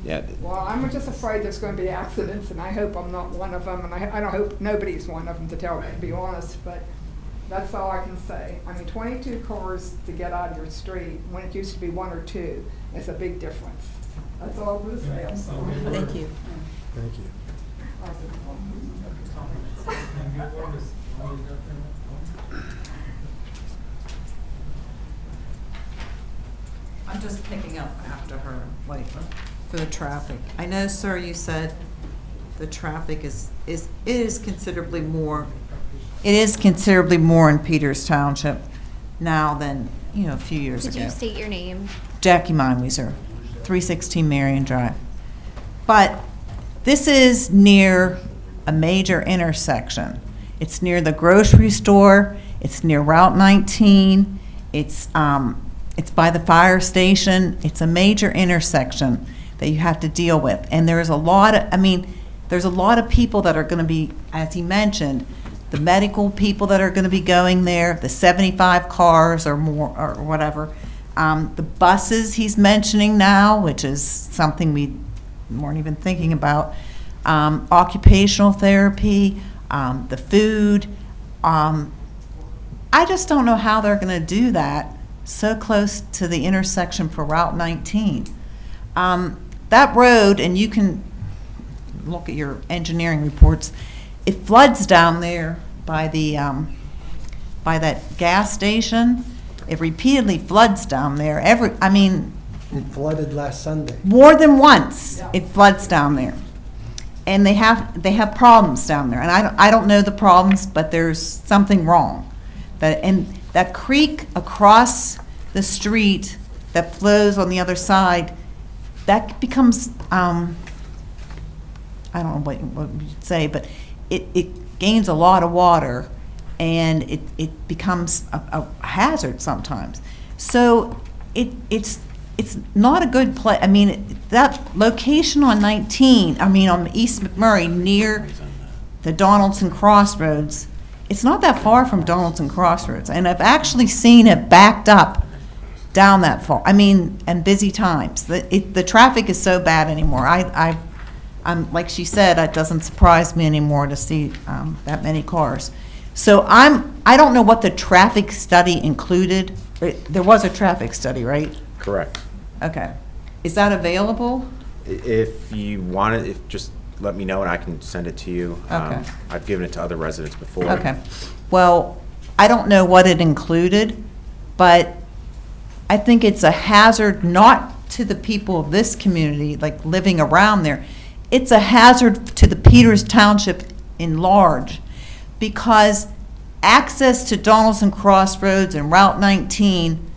Yeah, well, I'm just afraid there's gonna be accidents, and I hope I'm not one of them, and I don't hope nobody's one of them, to tell me, to be honest, but that's all I can say. I mean, 22 cars to get out of your street, when it used to be 1 or 2, is a big difference. That's all I'm gonna say, I'm sorry. Thank you. Thank you. I'm just picking up after her, like, for the traffic. I know, sir, you said the traffic is considerably more, it is considerably more in Peters Township now than, you know, a few years Could ago. you state your name? Jackie Meinwieser, 316 Marion Drive. But this is near a major intersection. It's near the grocery store, it's near Route 19, it's by the fire station. It's a major intersection that you have to deal with. And there's a lot of, I mean, there's a lot of people that are going to be, as he mentioned, the medical people that are going to be going there, the 75 cars or more, or whatever. The buses he's mentioning now, which is something we weren't even thinking about. Occupational therapy, the food. I just don't know how they're going to do that so close to the intersection for Route 19. That road, and you can look at your engineering reports, it floods down there by the by that gas station. It repeatedly floods down there. It flooded last Sunday. More than once, it floods down there. And they have problems down there. And I don't know the problems, but there's something wrong. That creek across the street that flows on the other side, that becomes, I don't know what you'd say, but it gains a lot of water, and it becomes a hazard sometimes. So it's not a good place. I mean, that location on 19, on East McMurray, near the Donaldson Crossroads, it's not that far from Donaldson Crossroads. And I've actually seen it backed up down that far. And busy times. The traffic is so bad anymore. I'm like she said, it doesn't surprise me anymore to see that many cars. So I don't know what the traffic study included. There was a traffic study, right? correct. Okay. Is that available? If you want it, just let me know and I can send it to you. Okay. I've given it to other residents before. Okay. Well, I don't know what it included, but I think it's a hazard not to the people of this community, like living around there. It's a hazard to the Peters Township in large, because access to Donaldson Crossroads and Route 19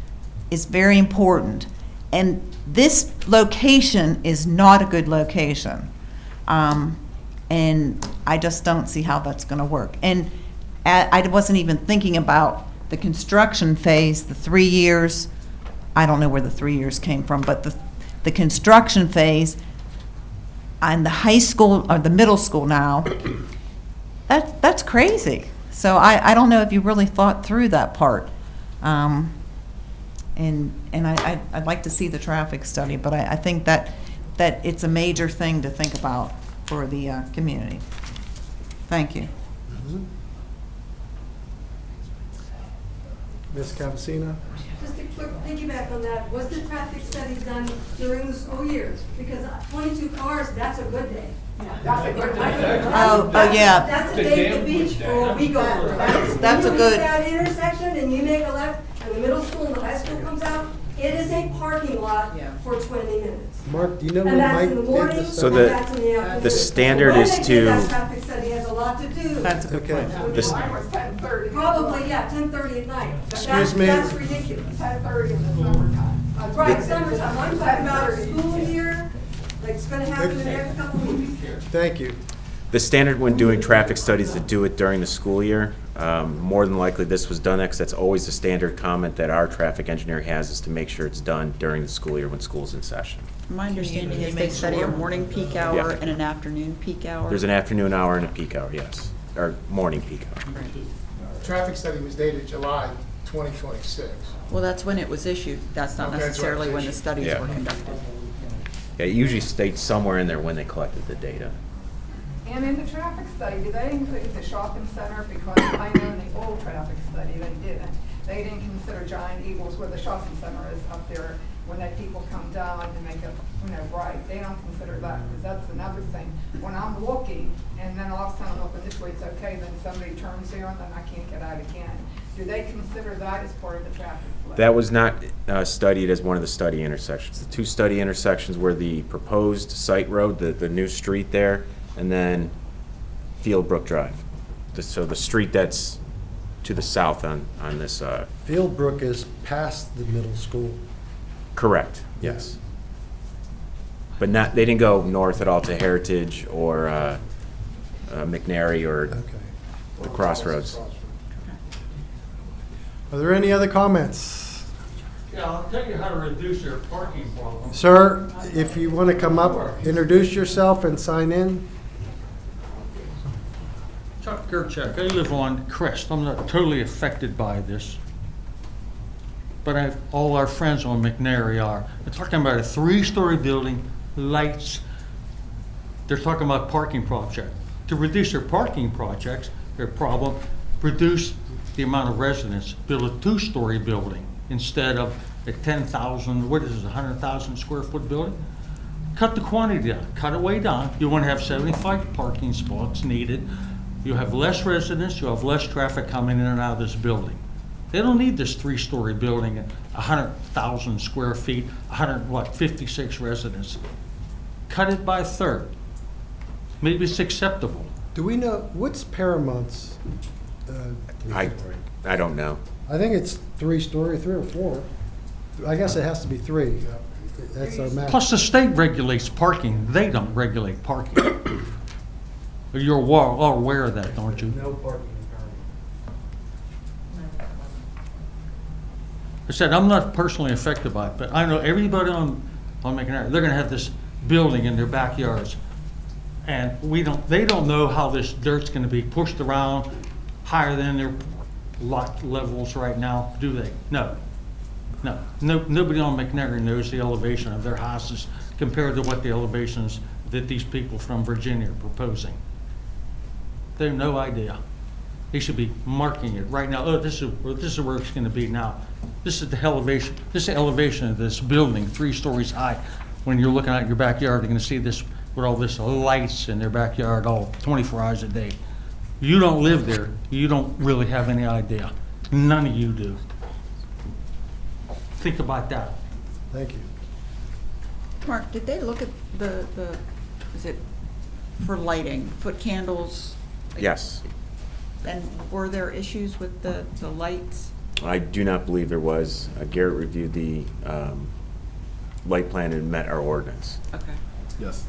is very important. And this location is not a good location. And I just don't see how that's going to work. And I wasn't even thinking about the construction phase, the 3 years. I don't know where the 3 years came from, but the construction phase and the high school, or the middle school now, that's crazy. So I don't know if you really thought through that part. And I'd like to see the traffic study, but I think that it's a major thing to think about for the community. Thank you. Ms. Cavacina? Just a quick piggyback on that, was the traffic study done during the school years? Because 22 cars, that's a good day. That's a good Oh, yeah. That's a day at the beach for a week over. That's a When you good- hit that intersection and you make a left, and the middle school and the high school comes out, it is a parking lot for 20 minutes. Mark, do you know And when that's Mike in the did morning, this? So and that's in the afternoon. the standard When is they did to- that traffic study has a lot to do. That's a good Okay. point. This- Mine was 10:30. Probably, yeah, 10:30 at night. But Excuse me. That's ridiculous. 10:30 in the summertime. Right, summertime, I'm talking about a school year, like it's gonna happen in every couple of weeks. Thank you. The standard when doing traffic studies to do it during the school year. More than likely, this was done, because that's always the standard comment that our traffic engineer has, is to make sure it's done during the school year when school's in session. My understanding is they study a morning peak hour Yeah. and an afternoon peak hour. There's an afternoon hour and a peak hour, yes, or morning peak hour. Traffic study was dated July 2026. Well, that's when it was issued. That's not Okay, that's when it was necessarily when the issued. studies Yeah. were conducted. Yeah, it usually states somewhere in there when they collected the data. And in the traffic study, did they include the shopping center? Because I know in the old traffic study, they didn't. They didn't consider Giant Eagles where the shopping center is up there, when they people come down and make a, right. They don't consider that, because that's another thing. When I'm looking, and then all of a sudden I'm looking this way, it's okay, then somebody turns there, and then I can't get out again. Do they consider that as part of the traffic flow? That was not studied as one of the study intersections. The two study intersections were the proposed site road, the new street there, and then Fieldbrook Drive. So the street that's to the south on this, Fieldbrook is past the middle school. correct, yes. But not, they didn't go north at all to Heritage or McNary or Okay. the Crossroads. Are there any other comments? Yeah, I'll tell you how to reduce your parking problem. Sir, if you want to come up, introduce yourself and sign in. Chuck Gerchak, I live on Crest. I'm not totally affected by this. But all our friends on McNary are. They're talking about a 3-story building, lights. They're talking about parking project. To reduce their parking projects, their problem, reduce the amount of residents, build a 2-story building instead of a 10,000, what is it, 100,000 square foot building? Cut the quantity down, cut it way down. You want to have 75 parking spots needed. You have less residents, you have less traffic coming in and out of this building. They don't need this 3-story building at 100,000 square feet, 56 residents. Cut it by a third. Maybe it's acceptable. Do we know, what's Paramount's? I don't know. I think it's 3-story, 3 or 4. I guess it has to be 3. That's our max. Plus, the state regulates parking. They don't regulate parking. You're all aware of that, don't you? No parking. I said, I'm not personally affected by it, but I know everybody on McNair, they're gonna have this building in their backyards. And they don't know how this dirt's gonna be pushed around higher than their lot levels right now, do they? No. Nobody on McNair knows the elevation of their houses compared to what the elevations that these people from Virginia are proposing. They have no idea. They should be marking it right now. Oh, this is where it's gonna be now. This is the elevation. This is the elevation of this building, 3 stories high. When you're looking at your backyard, you're gonna see this with all this lights in their backyard all 24 hours a day. You don't live there. You don't really have any idea. None of you do. Think about that. Thank you. Mark, did they look at is it for lighting, foot candles? Yes. And were there issues with the lights? I do not believe there was. Garrett reviewed the light plan and met our ordinance. Okay. Yes.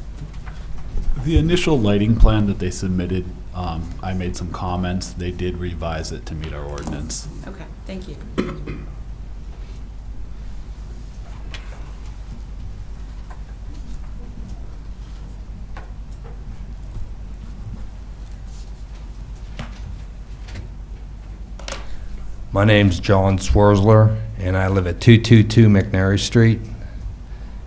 The initial lighting plan that they submitted, I made some comments. They did revise it to meet our ordinance. Okay, thank you. My name's John Swersler, and I live at 222 McNary Street.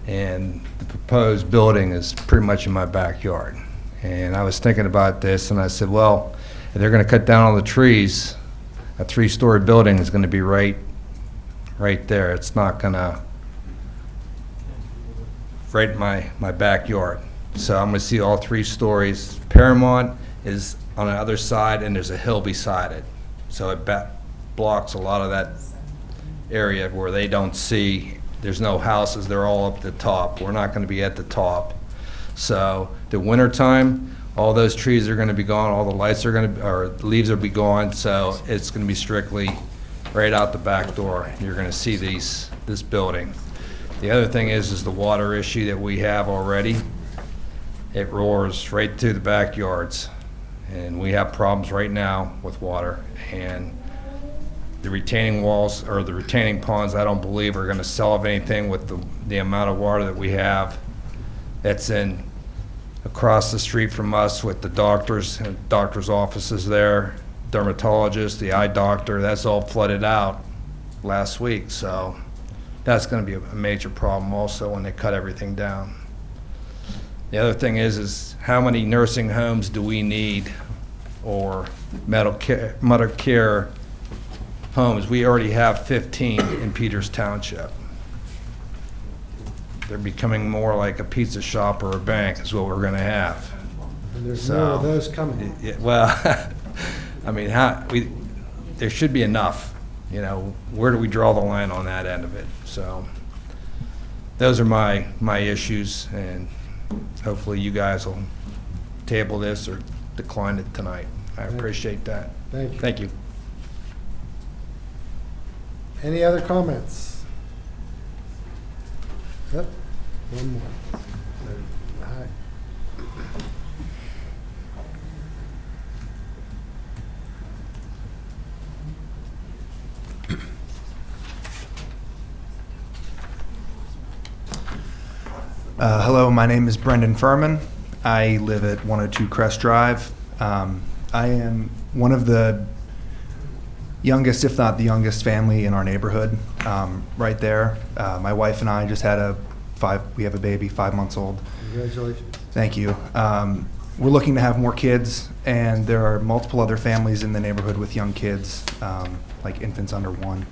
And the proposed building is pretty much in my backyard. And I was thinking about this, and I said, well, if they're going to cut down all the trees, a 3-story building is going to be right there. It's not going to, right in my backyard. So I'm going to see all 3 stories. Paramount is on the other side, and there's a hill beside it. So it blocks a lot of that area where they don't see. There's no houses, they're all up at the top. We're not going to be at the top. So the winter time, all those trees are going to be gone, all the lights are going to, or leaves will be gone, so it's going to be strictly right out the back door. You're going to see this building. The other thing is the water issue that we have already. It roars right through the backyards, and we have problems right now with water. And the retaining walls, or the retaining ponds, I don't believe are going to solve anything with the amount of water that we have. That's in across the street from us with the doctors offices there, dermatologist, the eye doctor. That's all flooded out last week, so that's going to be a major problem also when they cut everything down. The other thing is how many nursing homes do we need, or mother care homes? We already have 15 in Peters Township. They're becoming more like a pizza shop or a bank is what we're going to have. And there's So, more of those coming. Well, I mean, there should be enough. You know, where do we draw the line on that end of it? So those are my issues, and hopefully you guys will table this or decline it tonight. I appreciate that. Thank you. Thank you. Any other comments? Yep, one more. Hi. Hello, my name is Brendan Furman. I live at 102 Crest Drive. I am one of the youngest, if not the youngest family in our neighborhood, right there. My wife and I just had we have a baby, 5 months old. Congratulations. Thank you. We're looking to have more kids, and there are multiple other families in the neighborhood with young kids, like infants under 1.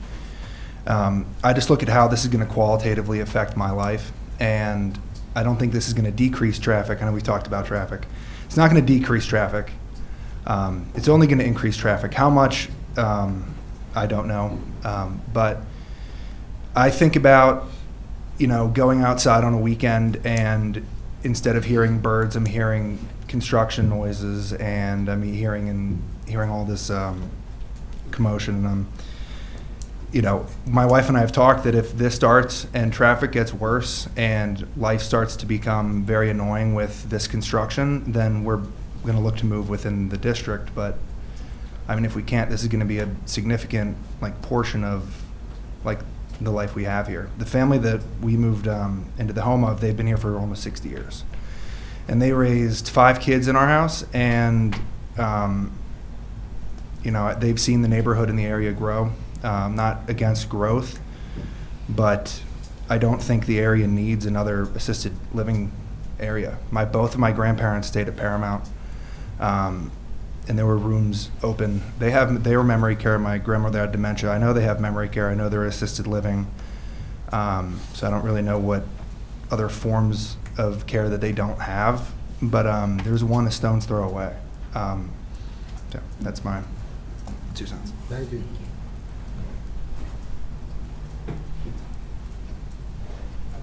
I just look at how this is going to qualitatively affect my life, and I don't think this is going to decrease traffic. I know we talked about traffic. It's not going to decrease traffic. It's only going to increase traffic. How much, I don't know. But I think about, going outside on a weekend, and instead of hearing birds, I'm hearing construction noises, and I'm hearing all this commotion. My wife and I have talked that if this starts and traffic gets worse and life starts to become very annoying with this construction, then we're going to look to move within the district. But if we can't, this is going to be a significant portion of the life we have here. The family that we moved into the home of, they've been here for almost 60 years, and they raised 5 kids in our house, and they've seen the neighborhood in the area grow. Not against growth, but I don't think the area needs another assisted living area. Both of my grandparents stayed at Paramount, and there were rooms open. They were memory care. My grandmother had dementia. I know they have memory care. I know they're assisted living. So I don't really know what other forms of care that they don't have, but there's one a stone's throw away. So that's my 2 cents. Thank you.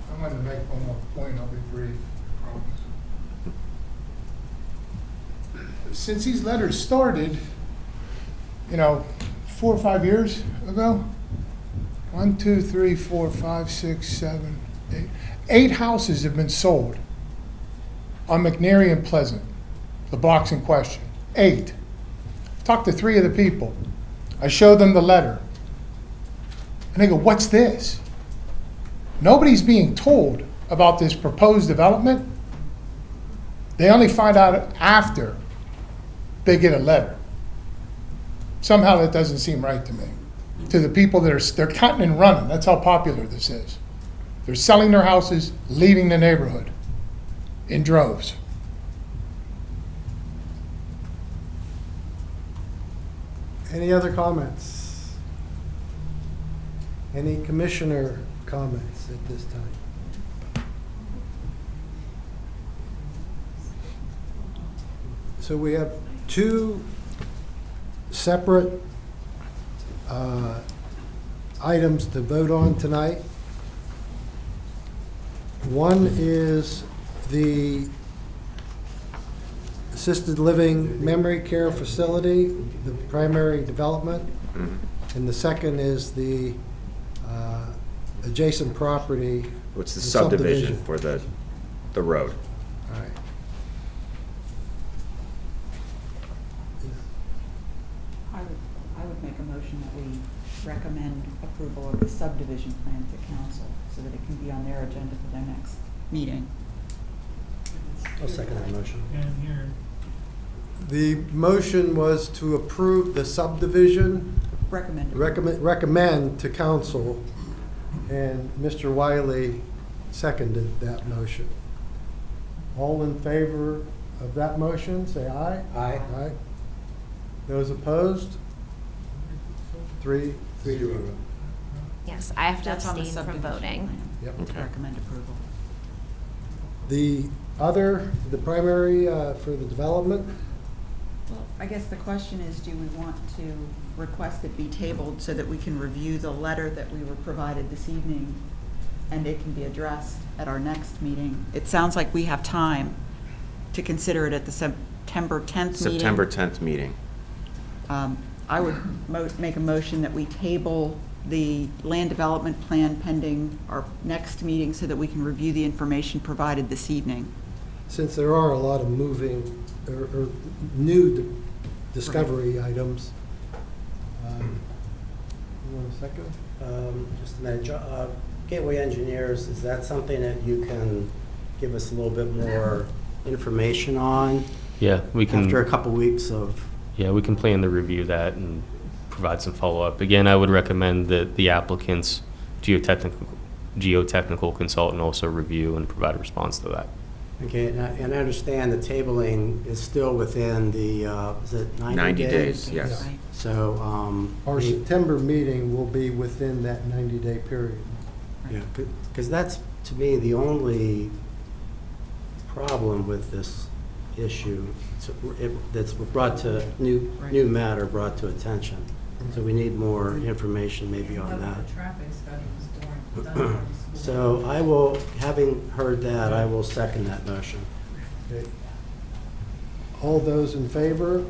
I'm going to make one more point. I'll be brief. I promise. Since these letters started, 4 or 5 years ago, 1, 2, 3, 4, 5, 6, 7, 8. 8 houses have been sold on McNary and Pleasant, the blocks in question. 8. Talked to 3 of the people. I showed them the letter. And they go, "What's this?" Nobody's being told about this proposed development. They only find out after they get a letter. Somehow that doesn't seem right to me. to the people that they're cutting and running. That's how popular this is. They're selling their houses, leaving the neighborhood in droves. Any other comments? Any commissioner comments at this time? So we have two separate items to vote on tonight. One is the assisted living memory care facility, the primary development. And the second is the adjacent property. What's the subdivision for the road? All right. I would make a motion that we recommend approval of the subdivision plan to council so that it can be on their agenda for their next meeting. I'll second that motion. The motion was to approve the subdivision. Recommend to council, and Mr. Wiley seconded that motion. All in favor of that motion, say aye. Aye. Aye. Those opposed? 3-0. Yes, I have to That's on the abstain from subdivision voting. Yep. Okay. Recommend approval. The other, the primary for the development, Well, I guess the question is, do we want to request it be tabled so that we can review the letter that we were provided this evening and it can be addressed at our next meeting? It sounds like we have time to consider it at the September 10th meeting. September 10th meeting. I would make a motion that we table the land development plan pending our next meeting so that we can review the information provided this evening. since there are a lot of moving or new discovery items. You want a second? Just a minute. Gateway Engineers, is that something that you can give us a little bit more information on? Yeah, we can. After a couple weeks of... Yeah, we can plan to review that and provide some follow-up. Again, I would recommend that the applicant's geotechnical consultant also review and provide a response to that. Okay, and I understand the tabling is still within the, is it 90 days? 90 days, yes. Right. So... Our September meeting will be within that 90-day period. Yeah, because that's, to me, the only problem with this issue that's brought to, new matter brought to attention. So we need more information maybe on that. So I will, having heard that, I will second that motion. Okay. All those in favor,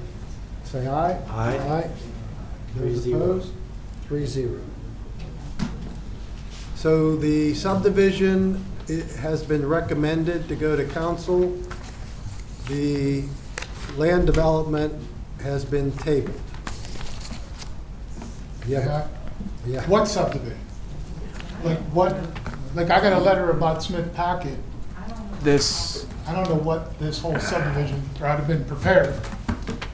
say aye. Aye. Aye. Those 3-0. opposed? 3-0. So the subdivision, it has been recommended to go to council. The land development has been tabled. Yeah. Yeah. What subdivision? Like what, like I got a letter about Smith Packett. This, I don't know what this whole subdivision, or I'd have been prepared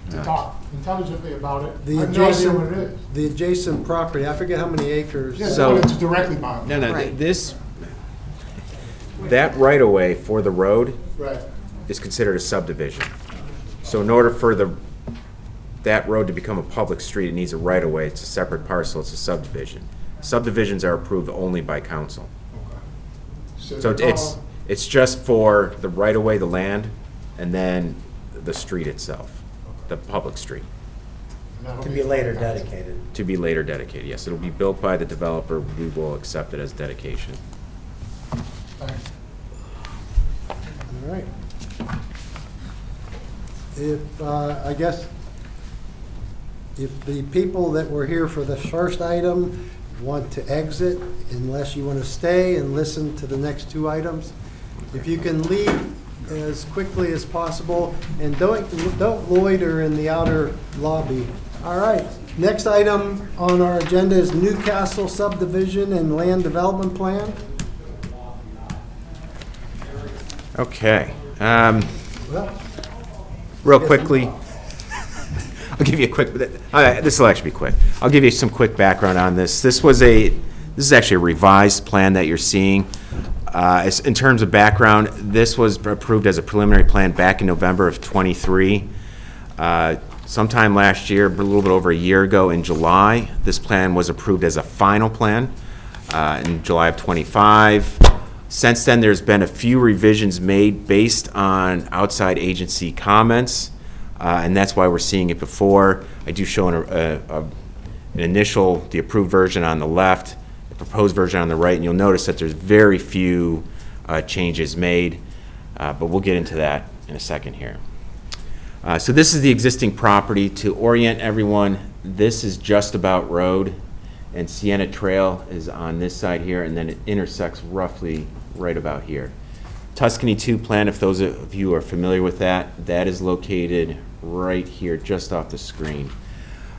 to talk intelligently about it. I The have no idea what it adjacent, is. the adjacent property, I forget how many acres. Yeah, So- but it's directly behind. no, Right. this, that right-of-way for the road Right. is considered a subdivision. So in order for that road to become a public street, it needs a right-of-way. It's a separate parcel, it's a subdivision. Subdivisions are approved only by council. Okay. So they're it's, all- it's just for the right-of-way, the land, and then the street itself, the public street, and that'll To be later dedicated. to be later dedicated. Yes, it'll be built by the developer. We will accept it as dedication. Thanks. All right. If, I guess, if the people that were here for the first item want to exit, unless you want to stay and listen to the next two items, if you can leave as quickly as possible, and don't loiter in the outer lobby. All right, next item on our agenda is Newcastle Subdivision and Land Development Plan. Okay. Well, Real quickly, I'll give you a quick, this will actually be quick. I'll give you some quick background on this. This is actually a revised plan that you're seeing. In terms of background, this was approved as a preliminary plan back in November of '23. Sometime last year, a little bit over a year ago in July, this plan was approved as a final plan in July of '25. Since then, there's been a few revisions made based on outside agency comments, and that's why we're seeing it before. I do show an initial, the approved version on the left, the proposed version on the right, and you'll notice that there's very few changes made, but we'll get into that in a second here. So this is the existing property. To orient everyone, this is Just About Road, and Sienna Trail is on this side here, and then it intersects roughly right about here. Tuscany 2 plan, if those of you are familiar with that, that is located right here, just off the screen.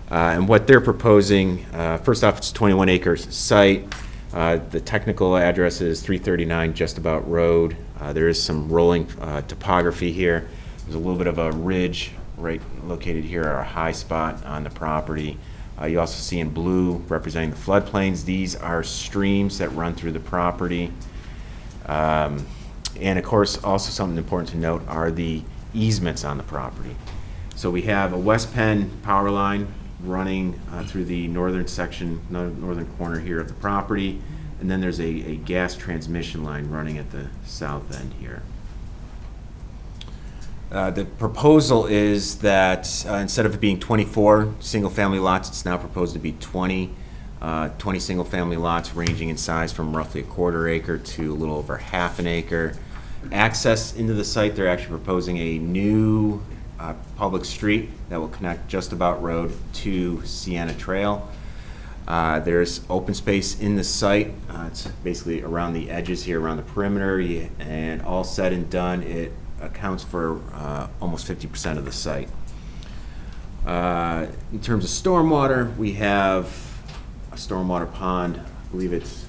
And what they're proposing, first off, it's a 21-acre site. The technical address is 339 Just About Road. There is some rolling topography here. There's a little bit of a ridge right located here, or a high spot on the property. You also see in blue representing the floodplains. These are streams that run through the property. And of course, also something important to note are the easements on the property. So we have a West Penn power line running through the northern section, northern corner here of the property, and then there's a gas transmission line running at the south end here. The proposal is that instead of it being 24 single-family lots, it's now proposed to be 20 single-family lots ranging in size from roughly a quarter acre to a little over half an acre. Access into the site, they're actually proposing a new public street that will connect Just About Road to Sienna Trail. There's open space in the site. It's basically around the edges here, around the perimeter, and all said and done, it accounts for almost 50% of the site. In terms of stormwater, we have a stormwater pond. I believe it's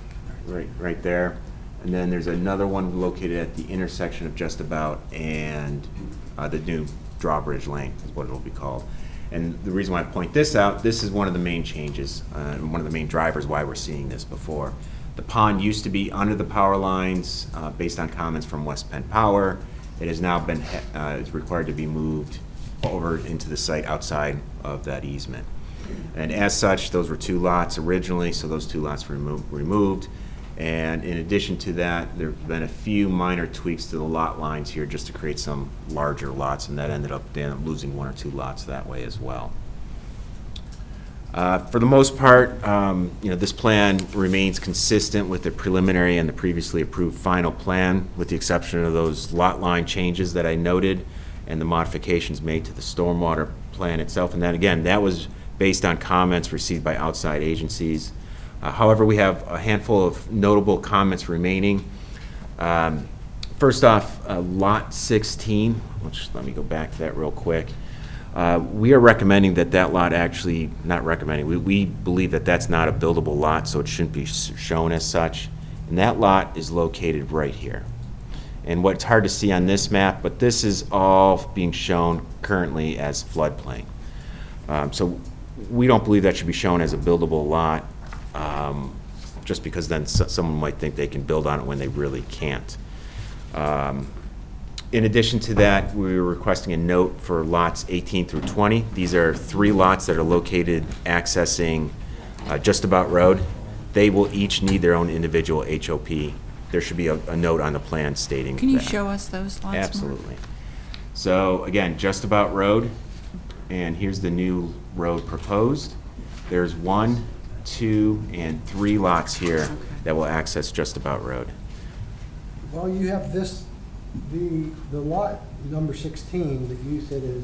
right there. And then there's another one located at the intersection of Just About and the new Drawbridge Lane is what it'll be called. And the reason why I point this out, this is one of the main changes, one of the main drivers why we're seeing this before. The pond used to be under the power lines based on comments from West Penn Power. It has now been is required to be moved over into the site outside of that easement. And as such, those were 2 lots originally, so those 2 lots were removed. And in addition to that, there have been a few minor tweaks to the lot lines here just to create some larger lots, and that ended up losing 1 or 2 lots that way as well. For the most part, this plan remains consistent with the preliminary and the previously approved final plan, with the exception of those lot line changes that I noted and the modifications made to the stormwater plan itself. And then again, that was based on comments received by outside agencies. However, we have a handful of notable comments remaining. First off, Lot 16, which let me go back to that real quick. We are recommending that lot actually, not recommending, we believe that that's not a buildable lot, so it shouldn't be shown as such. And that lot is located right here. And what's hard to see on this map, but this is all being shown currently as floodplain. So we don't believe that should be shown as a buildable lot, just because then someone might think they can build on it when they really can't. In addition to that, we were requesting a note for lots 18 through 20. These are 3 lots that are located accessing Just About Road. They will each need their own individual HOP. There should be a note on the plan stating that. Can you show us those lots more? Absolutely. So again, Just About Road, and here's the new road proposed. There's 1, 2, and 3 lots here that will access Just About Road. Well, you have this, the lot number 16 that you said is...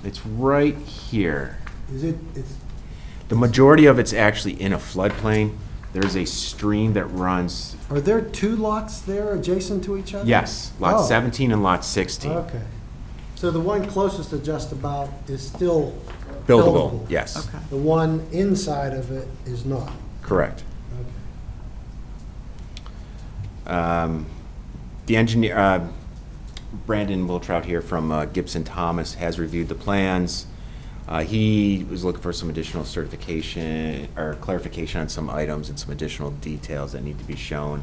It's right here. It's... The majority of it's actually in a floodplain. There's a stream that runs... Are there 2 lots there adjacent to each other? Yes, lot 17 and lot 16. Okay. So the one closest to Just About is still Buildable, yes. Okay. The one inside of it is not? Correct. Okay. The engineer, Brandon Wiltrout here from Gibson Thomas, has reviewed the plans. He was looking for some additional certification or clarification on some items and some additional details that need to be shown.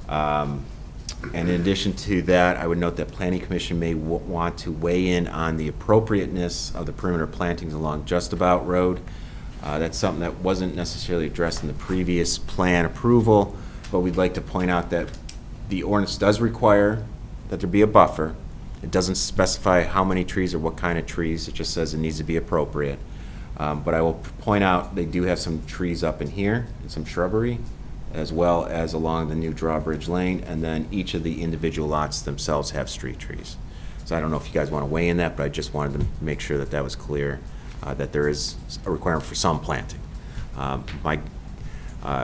And in addition to that, I would note that Planning Commission may want to weigh in on the appropriateness of the perimeter plantings along Just About Road. That's something that wasn't necessarily addressed in the previous plan approval, but we'd like to point out that the ordinance does require that there be a buffer. It doesn't specify how many trees or what kind of trees. It just says it needs to be appropriate. But I will point out they do have some trees up in here and some shrubbery, as well as along the new Drawbridge Lane, and then each of the individual lots themselves have street trees. So I don't know if you guys want to weigh in that, but I just wanted to make sure that that was clear, that there is a requirement for some planting.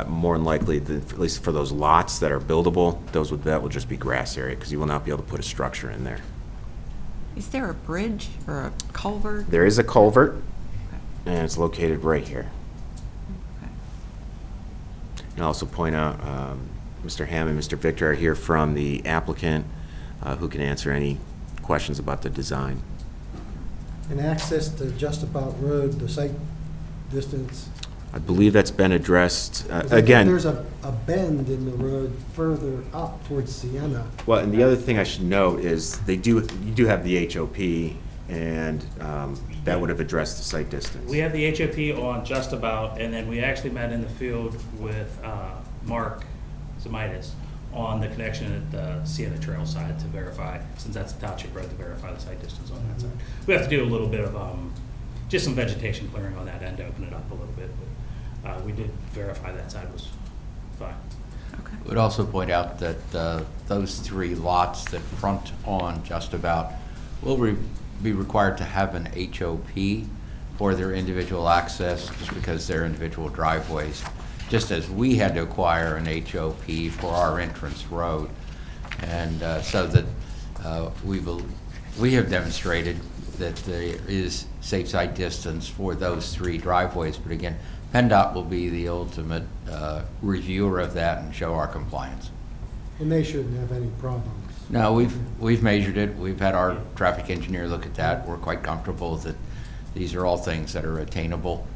More than likely, at least for those lots that are buildable, that will just be grass area, because you will not be able to put a structure in there. Is there a bridge or a culvert? There is a culvert, and it's located right here. And I'll also point out, Mr. Hamm and Mr. Victor are here from the applicant, who can answer any questions about the design. And access to Just About Road, the site distance. I believe that's been addressed. Again, Again, there's a bend in the road further up towards Sienna. well, and the other thing I should note is you do have the HOP, and that would have addressed the site distance. We have the HOP on Just About, and then we actually met in the field with Mark Zamitis on the connection at the Sienna Trail side to verify, since that's the Township road, to verify the site distance on that side. We have to do a little bit of just some vegetation clearing on that end to open it up a little bit, but we did verify that side was fine. Would also point out that those 3 lots that front on Just About will be required to have an HOP for their individual access, just because they're individual driveways, just as we had to acquire an HOP for our entrance road. And so that we have demonstrated that there is safe site distance for those 3 driveways. But again, PennDOT will be the ultimate reviewer of that and show our compliance. And they shouldn't have any problems. No, we've measured it. We've had our traffic engineer look at that. We're quite comfortable that these are all things that are attainable.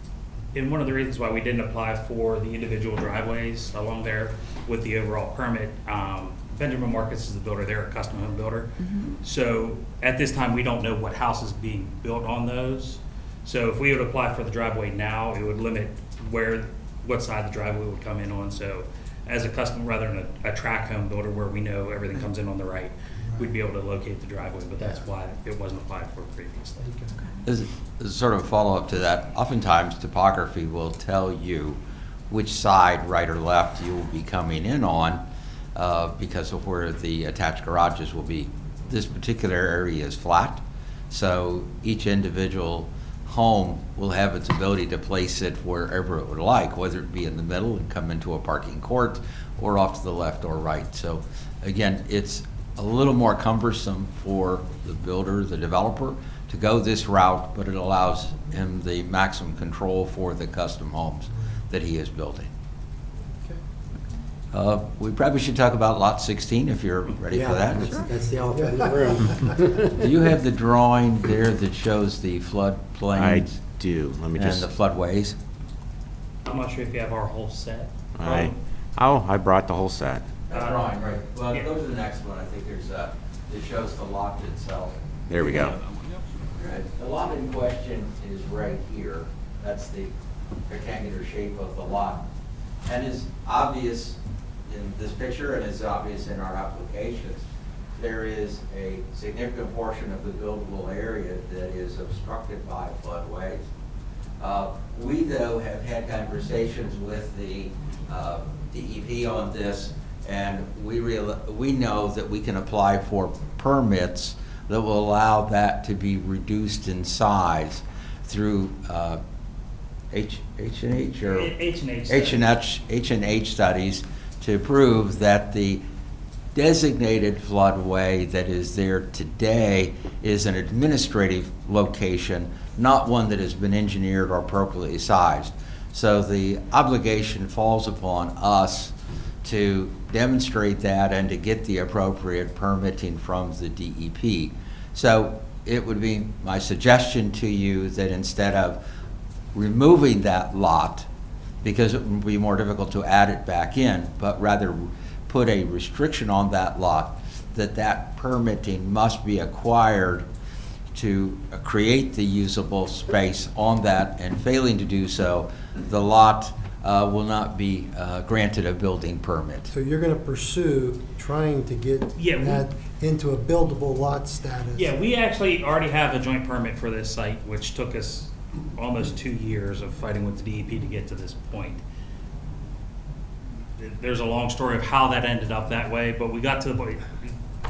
And one of the reasons why we didn't apply for the individual driveways along there with the overall permit, Benjamin Marcus is the builder, they're a custom home builder. So at this time, we don't know what house is being built on those. So if we would apply for the driveway now, it would limit what side the driveway would come in on. So as a custom, rather than a track home builder where we know everything comes in on the right, we'd be able to locate the driveway, but that's why it wasn't applied for previously. As sort of a follow-up to that, oftentimes topography will tell you which side, right or left, you will be coming in on because of where the attached garages will be. This particular area is flat, so each individual home will have its ability to place it wherever it would like, whether it be in the middle and come into a parking court or off to the left or right. So again, it's a little more cumbersome for the builder, the developer, to go this route, but it allows him the maximum control for the custom homes that he is building. We probably should talk about lot 16 if you're ready for that. That's the elephant in the room. Do you have the drawing there that shows the flood I plains do. Let me and just. the floodways? I'm not sure if you have our whole set. I brought the whole set. That drawing, right. Well, yeah. go to the next one. I think there's it shows the lot itself. There we go. Right. The lot in question is right here. That's the rectangular shape of the lot. And is obvious in this picture and is obvious in our applications. There is a significant portion of the buildable area that is obstructed by floodways. We, though, have had conversations with the DEP on this, and we know that we can apply for permits that will allow that to be reduced in size through H&H or H&H studies to prove that the designated floodway that is there today is an administrative location, not one that has been engineered or appropriately sized. So the obligation falls upon us to demonstrate that and to get the appropriate permitting from the DEP. So it would be my suggestion to you that instead of removing that lot, because it would be more difficult to add it back in, but rather put a restriction on that lot, that permitting must be acquired to create the usable space on that, and failing to do so, the lot will not be granted a building permit. So you're gonna pursue trying to get Yeah, that into a buildable lot status? Yeah, we actually already have a joint permit for this site, which took us almost 2 years of fighting with the DEP to get to this point. There's a long story of how that ended up that way, but we got to the point.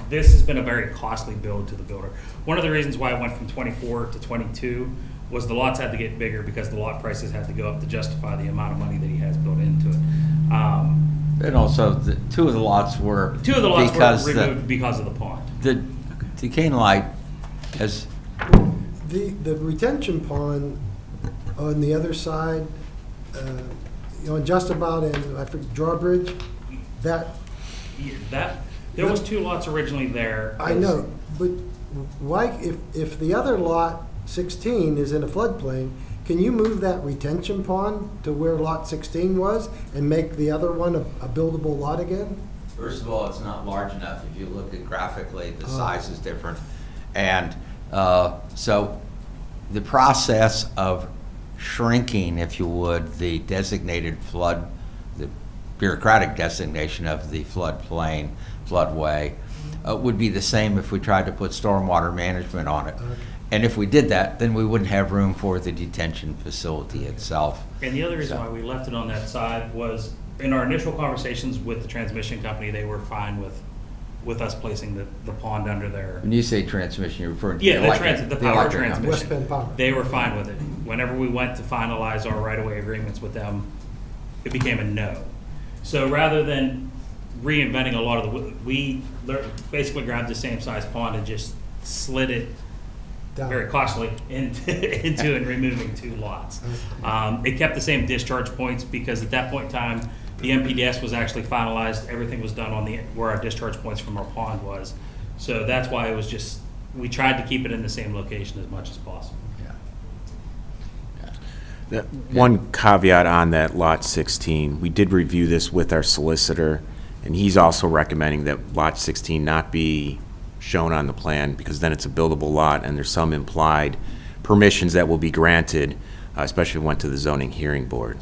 This has been a very costly build to the builder. One of the reasons why I went from 24 to 22 was the lots had to get bigger because the lot prices had to go up to justify the amount of money that he has built into it. And also, two of the lots were removed because of the pond. The decaying light has. The retention pond on the other side, just about in, I forget, Drawbridge, that. Yeah, there was 2 lots originally there. I know, but why, if the other lot 16 is in a floodplain, can you move that retention pond to where lot 16 was and make the other one a buildable lot again? First of all, it's not large enough. If you look at graphically, the size is different. And so the process of shrinking, if you would, the designated flood, the bureaucratic designation of the floodplain, floodway, would be the same if we tried to put stormwater management on it. Okay. And if we did that, then we wouldn't have room for the detention facility itself. And the other reason why we left it on that side was, in our initial conversations with the transmission company, they were fine with us placing the pond under there. When you say transmission, you're referring to Yeah, the the electric power company. transmission. West Bend Power. They were fine with it. Whenever we went to finalize our right-of-way agreements with them, it became a no. So rather than reinventing a lot of we basically grabbed the same size pond and just slid it Down. very costly into and removing 2 lots. It kept the same discharge points because at that point in time, the MPDS was actually finalized. Everything was done on where our discharge points from our pond was. So that's why it was just, we tried to keep it in the same location as much as possible. One caveat on that lot 16, we did review this with our solicitor, and he's also recommending that lot 16 not be shown on the plan because then it's a buildable lot and there's some implied permissions that will be granted, especially if it went to the zoning hearing board.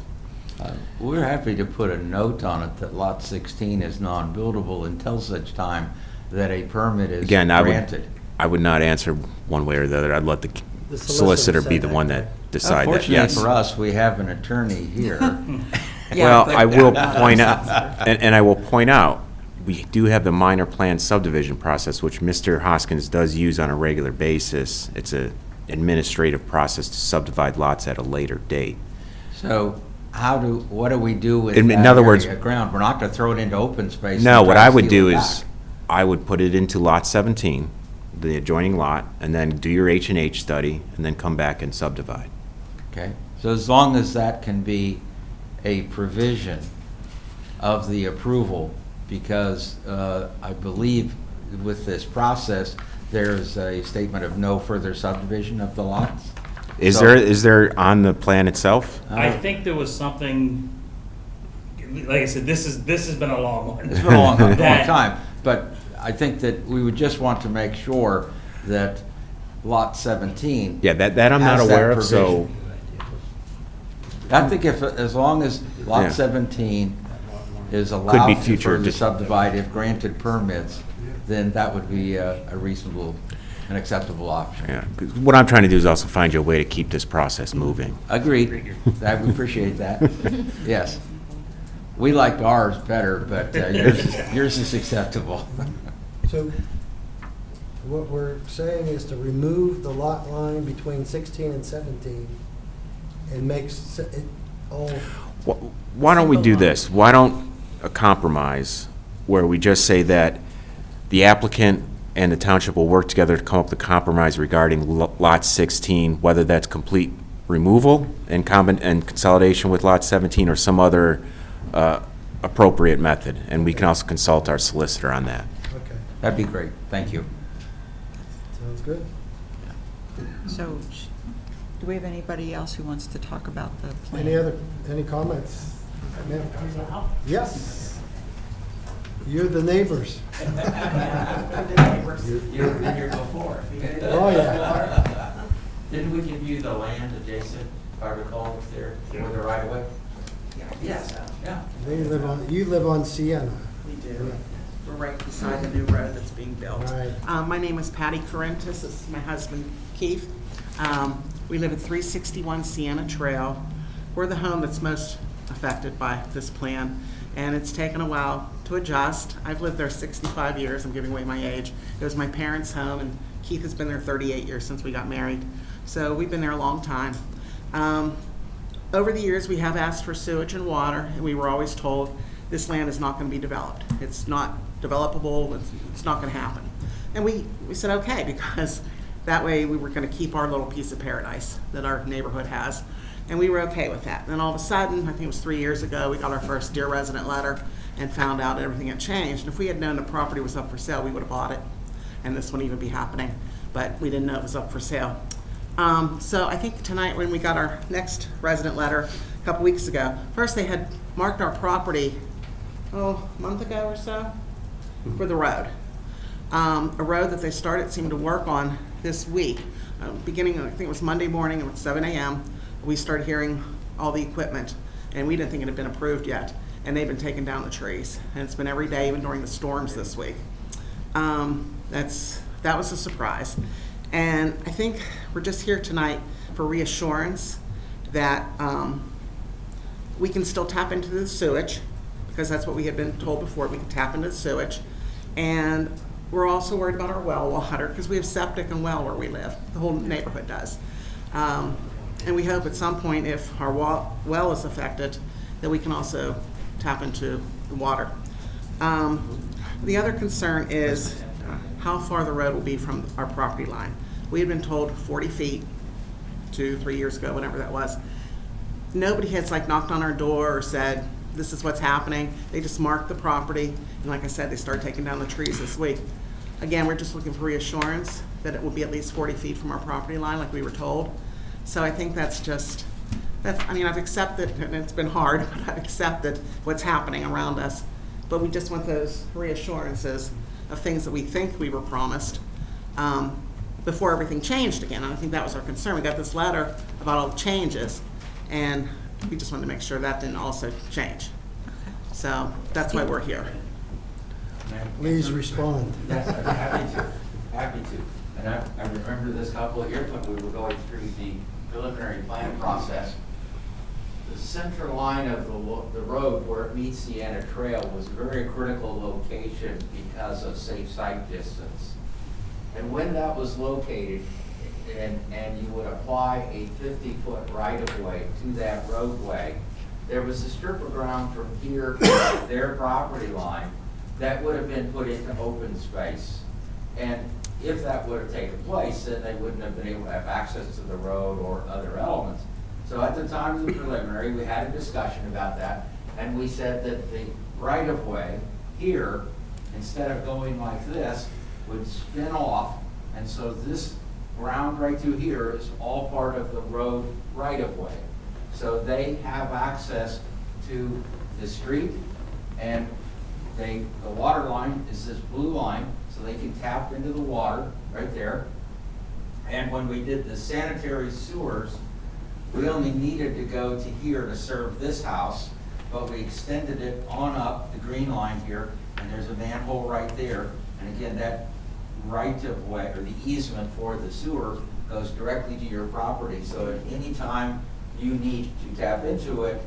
We're happy to put a note on it that lot 16 is non-buildable until such time that a permit is Again, granted. I would not answer one way or the other. I'd let the solicitor be the one that decide that, yes. Fortunately for us, we have an attorney here. Well, I will point out, and I will point out, we do have the minor plan subdivision process, which Mr. Hoskins does use on a regular basis. It's an administrative process to subdivide lots at a later date. So what do we do with In that other words- area of ground? We're not going to throw it into open space. No, and what try I to would steal do it is, back. I would put it into lot 17, the adjoining lot, and then do your H&H study, and then come back and subdivide. Okay, so as long as that can be a provision of the approval, because I believe with this process, there's a statement of no further subdivision of the lots. Is So- there on the plan itself? I think there was something, like I said, this has been a long one. It's been a long That- time, but I think that we would just want to make sure that lot 17. Yeah, that I'm not has that aware of, so, provision. I think as long as Yeah. lot 17 is Could allowed be to future further dis- subdivide if granted permits, then that would be a reasonable and acceptable option. yeah. 'Cause what I'm trying to do is also find you a way to keep this process moving. Agreed. I would appreciate that. Yes. We liked ours better, but yours is acceptable. So what we're saying is to remove the lot line between 16 and 17 and make it all. Why don't we do this? Why don't a compromise where we just say that the applicant and the township will work together to come up with a compromise regarding lot 16, whether that's complete removal and consolidation with lot 17 or some other appropriate method, and we can also consult our solicitor on that. Okay, That'd be great. Thank you. sounds good. So, do we have anybody else who wants to talk about the plan? Any comments? Ma'am? Yes. You're the neighbors. You've been here before. Oh, yeah. Didn't we give you the land adjacent, if I recall, there, for the right of way? Yes, yeah. You live on Sienna. We do. We're right beside the new road that's being built. Right. My name is Patty Corentis. This is my husband, Keith. We live at 361 Sienna Trail. We're the home that's most affected by this plan, and it's taken a while to adjust. I've lived there 65 years. I'm giving away my age. It was my parents' home, and Keith has been there 38 years since we got married. So we've been there a long time. Over the years, we have asked for sewage and water, and we were always told this land is not going to be developed. It's not developable. It's not going to happen. And we said okay, because that way we were going to keep our little piece of paradise that our neighborhood has. And we were okay with that. And then all of a sudden, I think it was 3 years ago, we got our first Dear Resident letter and found out everything had changed. And if we had known the property was up for sale, we would have bought it, and this wouldn't even be happening. But we didn't know it was up for sale. So I think tonight, when we got our next resident letter a couple weeks ago, first they had marked our property, a month ago or so, for the road. A road that they seemed to work on this week. Beginning, I think it was Monday morning at 7 a.m., we started hearing all the equipment, and we didn't think it had been approved yet. And they've been taking down the trees, and it's been every day, even during the storms this week. That was a surprise. And I think we're just here tonight for reassurance that we can still tap into the sewage, because that's what we had been told before, we can tap into the sewage. And we're also worried about our well water, because we have septic and well where we live. The whole neighborhood does. And we hope at some point, if our well is affected, that we can also tap into the water. The other concern is how far the road will be from our property line. We had been told 40 feet 2-3 years ago, whenever that was. Nobody has knocked on our door or said, this is what's happening. They just marked the property, and like I said, they started taking down the trees this week. Again, we're just looking for reassurance that it will be at least 40 feet from our property line, like we were told. So I think I've accepted, and it's been hard, but I've accepted what's happening around us. But we just want those reassurances of things that we think we were promised before everything changed again. And I think that was our concern. We got this letter about all the changes, and we just wanted to make sure that didn't also change. So that's why we're here. Please respond. Yes, I'm happy to. And I remember this couple of years when we were going through the preliminary plan process. The center line of the road where it meets Sienna Trail was a very critical location because of safe site distance. And when that was located, and you would apply a 50-foot right-of-way to that roadway, there was a strip of ground from here to their property line that would have been put into open space. And if that would have taken place, then they wouldn't have been able to have access to the road or other elements. So at the time of the preliminary, we had a discussion about that, and we said that the right-of-way here, instead of going like this, would spin off, and so this ground right through here is all part of the road right-of-way. So they have access to the street, and the water line is this blue line, so they can tap into the water right there. And when we did the sanitary sewers, we only needed to go to here to serve this house, but we extended it on up the green line here, and there's a manhole right there. And again, that right-of-way, or the easement for the sewer, goes directly to your property. So at any time you need to tap into it,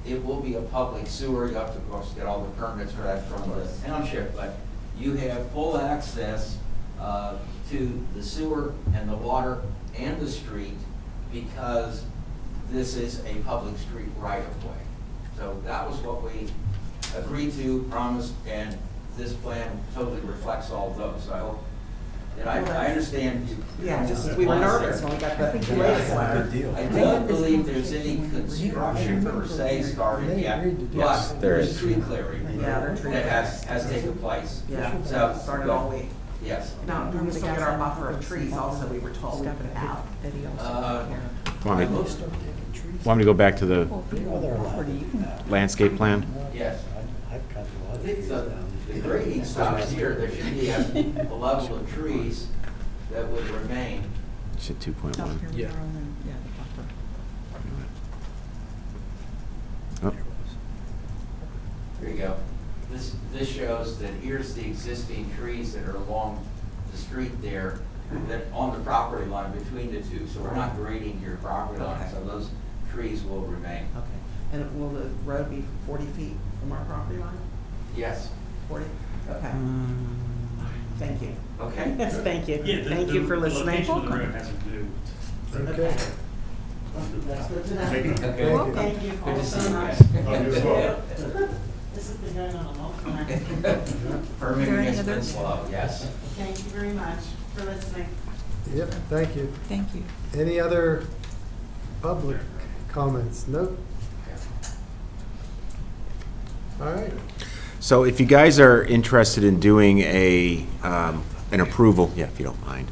it will be a public sewer. You have to, of course, get all the permits for that from the township, but you have full access to the sewer and the water and the street, because this is a public street right-of-way. So that was what we agreed to, promised, and this plan totally reflects all of those. So I hope, and I understand you. Yeah, we were nervous when we got the latest letter. I don't believe there's any construction per se started yet, but There there's is. tree clearing Yeah, there are tree that has taken place. Yeah, So started all week. Yes. No, we still get our buffer of trees also, we were told we put out. Want me to go back to the landscape plan? Yes. The grading stops here, there should be a level of trees that would remain. You said 2.1. Yeah. Oh, Here you go. This shows that here's the existing trees that are along the street there, that on the property line between the two. So we're not grading your property line, Okay. so those trees will remain. Okay, and will the road be 40 feet from our property line? Yes. 40? Okay. Thank you. Okay. Yes, thank you. Yeah, Thank you for listening. The location of the road hasn't moved. Okay. That's good to know. Thank you. Okay. Thank you Good all to so see you much. guys. This has been going on a long time. Permitting has been slow, yes. Thank you very much for listening. Yep, thank you. Thank you. Any other public comments? Nope. All right. So if you guys are interested in doing an approval, yeah, if you don't mind,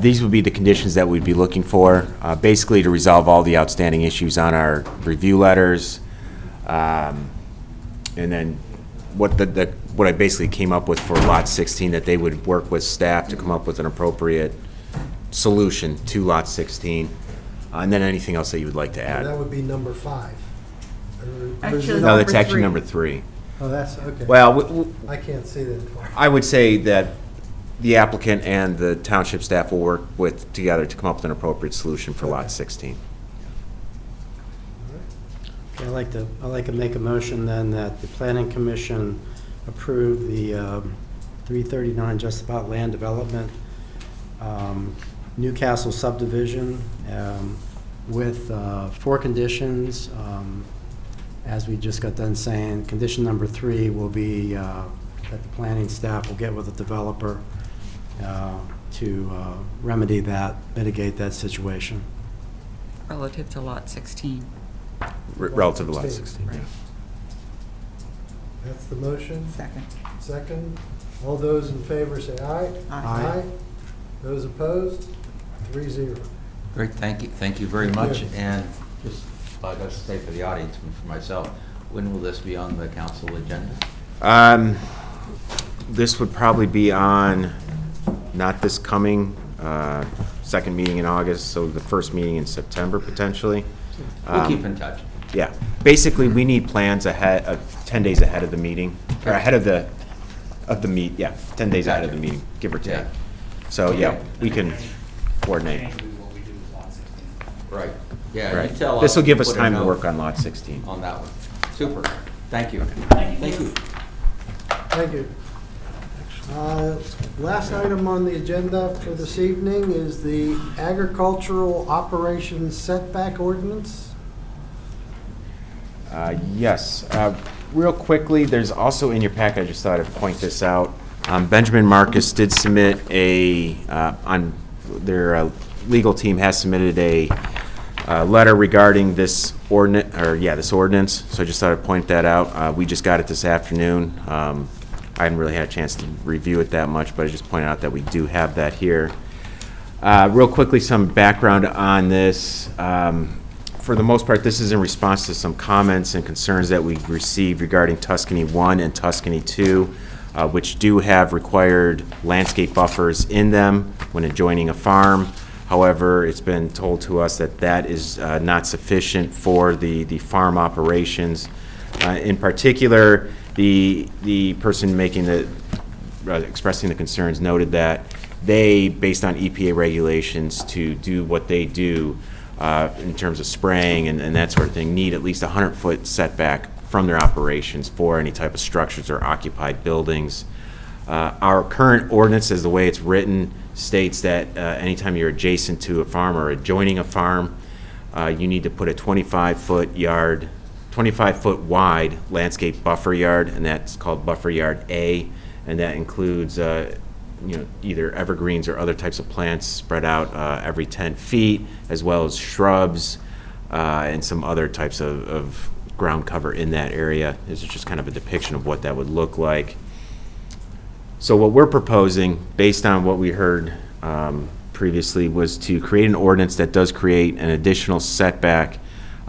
these would be the conditions that we'd be looking for, basically to resolve all the outstanding issues on our review letters. And then what I basically came up with for Lot 16, that they would work with staff to come up with an appropriate solution to Lot 16, and then anything else that you would like to That add. would be number 5. Actually, No, that's number actually 3. number 3. Oh, that's, okay. Well, I can't see that far. I would say that the applicant and the township staff will work together to come up with an appropriate solution for Lot 16. Okay, I'd like to make a motion then that the planning commission approve the 339 just about land development, Newcastle subdivision, with 4 conditions. As we just got done saying, condition number 3 will be that the planning staff will get with the developer to remedy that, mitigate that situation. Relative to Lot 16. Relative to Lot 16, yeah. That's the motion. Second. Second. All those in favor say aye. Aye. Those opposed? 3-0. Great, thank you very much. And just, I got to say for the audience and for myself, when will this be on the council agenda? This would probably be on, not this coming, second meeting in August, so the first meeting in September, potentially. We'll keep in touch. Yeah. Basically, we need plans ahead, 10 days ahead of the meeting, or ahead of the 10 days ahead of the meeting, give or take. Yeah. So, yeah, we can coordinate. Right. Yeah, Right. you tell us. This will give us put a time to note work on Lot 16. On that one. Super. Thank you. Thank you. Thank you. Last item on the agenda for this evening is the agricultural operations setback ordinance. Yes. Real quickly, there's also in your packet, I just thought I'd point this out. Benjamin Marcus did submit their legal team has submitted a letter regarding this ordinance, so I just thought I'd point that out. We just got it this afternoon. I hadn't really had a chance to review it that much, but I just pointed out that we do have that here. Real quickly, some background on this. For the most part, this is in response to some comments and concerns that we've received regarding Tuscany 1 and Tuscany 2, which do have required landscape buffers in them when adjoining a farm. However, it's been told to us that that is not sufficient for the farm operations. In particular, the person making expressing the concerns noted that they, based on EPA regulations to do what they do in terms of spraying and that sort of thing, need at least a 100-foot setback from their operations for any type of structures or occupied buildings. Our current ordinance, as the way it's written, states that anytime you're adjacent to a farm or adjoining a farm, you need to put a 25-foot wide landscape buffer yard, and that's called buffer yard A, and that includes either evergreens or other types of plants spread out every 10 feet, as well as shrubs and some other types of ground cover in that area. This is just kind of a depiction of what that would look like. So what we're proposing, based on what we heard previously, was to create an ordinance that does create an additional setback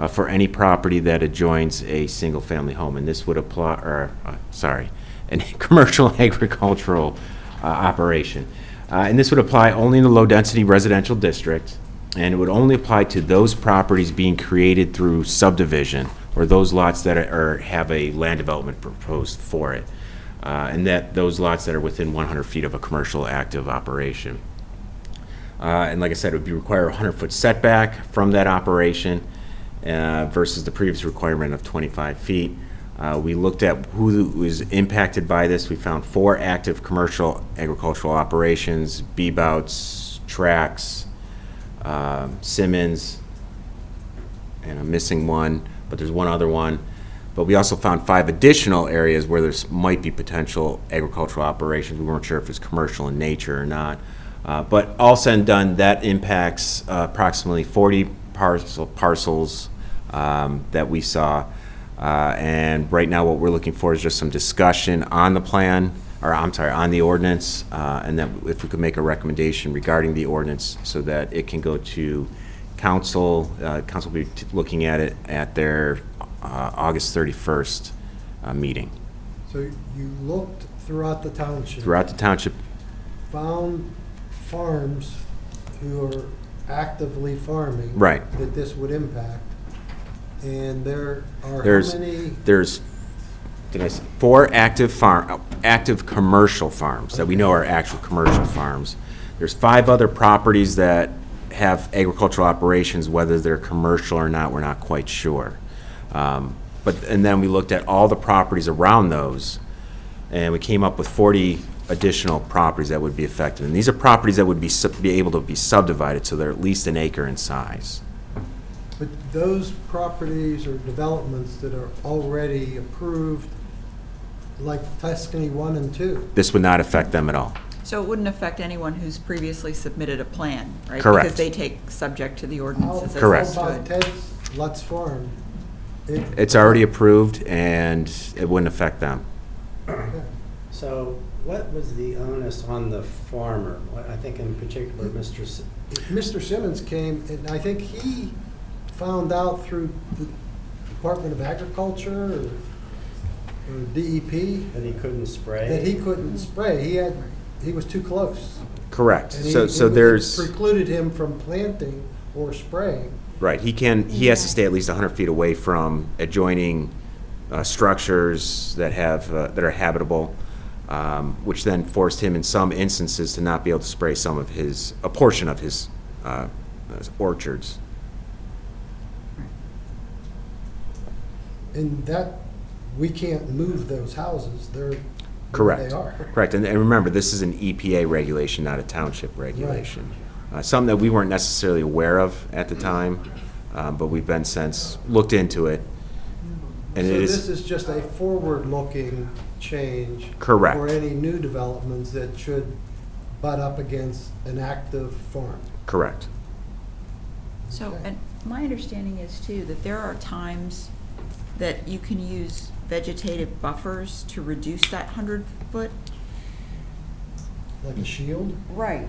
for any property that adjoins a single-family home. And this would apply, a commercial agricultural operation. And this would apply only in the low-density residential district, and it would only apply to those properties being created through subdivision, or those lots that have a land development proposed for it. And that those lots that are within 100 feet of a commercial active operation. And like I said, it would require a 100-foot setback from that operation versus the previous requirement of 25 feet. We looked at who was impacted by this. We found 4 active commercial agricultural operations: Bebouts, Trax, Simmons, and I'm missing one, but there's one other one. But we also found 5 additional areas where there might be potential agricultural operations. We weren't sure if it's commercial in nature or not. But all said and done, that impacts approximately 40 parcels that we saw. And right now what we're looking for is just some discussion on the plan, or I'm sorry, on the ordinance, and that if we could make a recommendation regarding the ordinance so that it can go to council. Council will be looking at it at their August 31st meeting. So you looked throughout the township? Throughout the township. Found farms who are actively farming. Right. That this would impact. And there are There's, how many? There's, did I say, 4 active commercial farms that we know are actual commercial farms. There's 5 other properties that have agricultural operations. Whether they're commercial or not, we're not quite sure. And then we looked at all the properties around those, and we came up with 40 additional properties that would be affected. And these are properties that would be able to be subdivided, so they're at least an acre in size. But those properties or developments that are already approved, like Tuscany 1 and 2. This would not affect them at all. So it wouldn't affect anyone who's previously submitted a plan, right? Correct. Because they take subject to the ordinances as Correct. How about Ted's Lutz Farm? It's already approved, and it wouldn't affect them. So what was the onus on the farmer? I think in particular, Mr. Simmons came, and I think he found out through the Department of Agriculture or DEP. That he couldn't spray? That he couldn't spray. He was too close. Correct. And So there's precluded him from planting or spraying. right. He has to stay at least 100 feet away from adjoining structures that are habitable, which then forced him in some instances to not be able to spray a portion of his orchards. And that, we can't move those houses. They're where Correct. they are. Correct. And remember, this is an EPA regulation, not a township regulation. Something that we weren't necessarily aware of at the time, but we've been since looked into it. And So it this is is just a forward-looking change. Correct. For any new developments that should butt up against an active farm. correct. So, and my understanding is too, that there are times that you can use vegetative buffers to reduce that 100-foot? Like a shield? Right,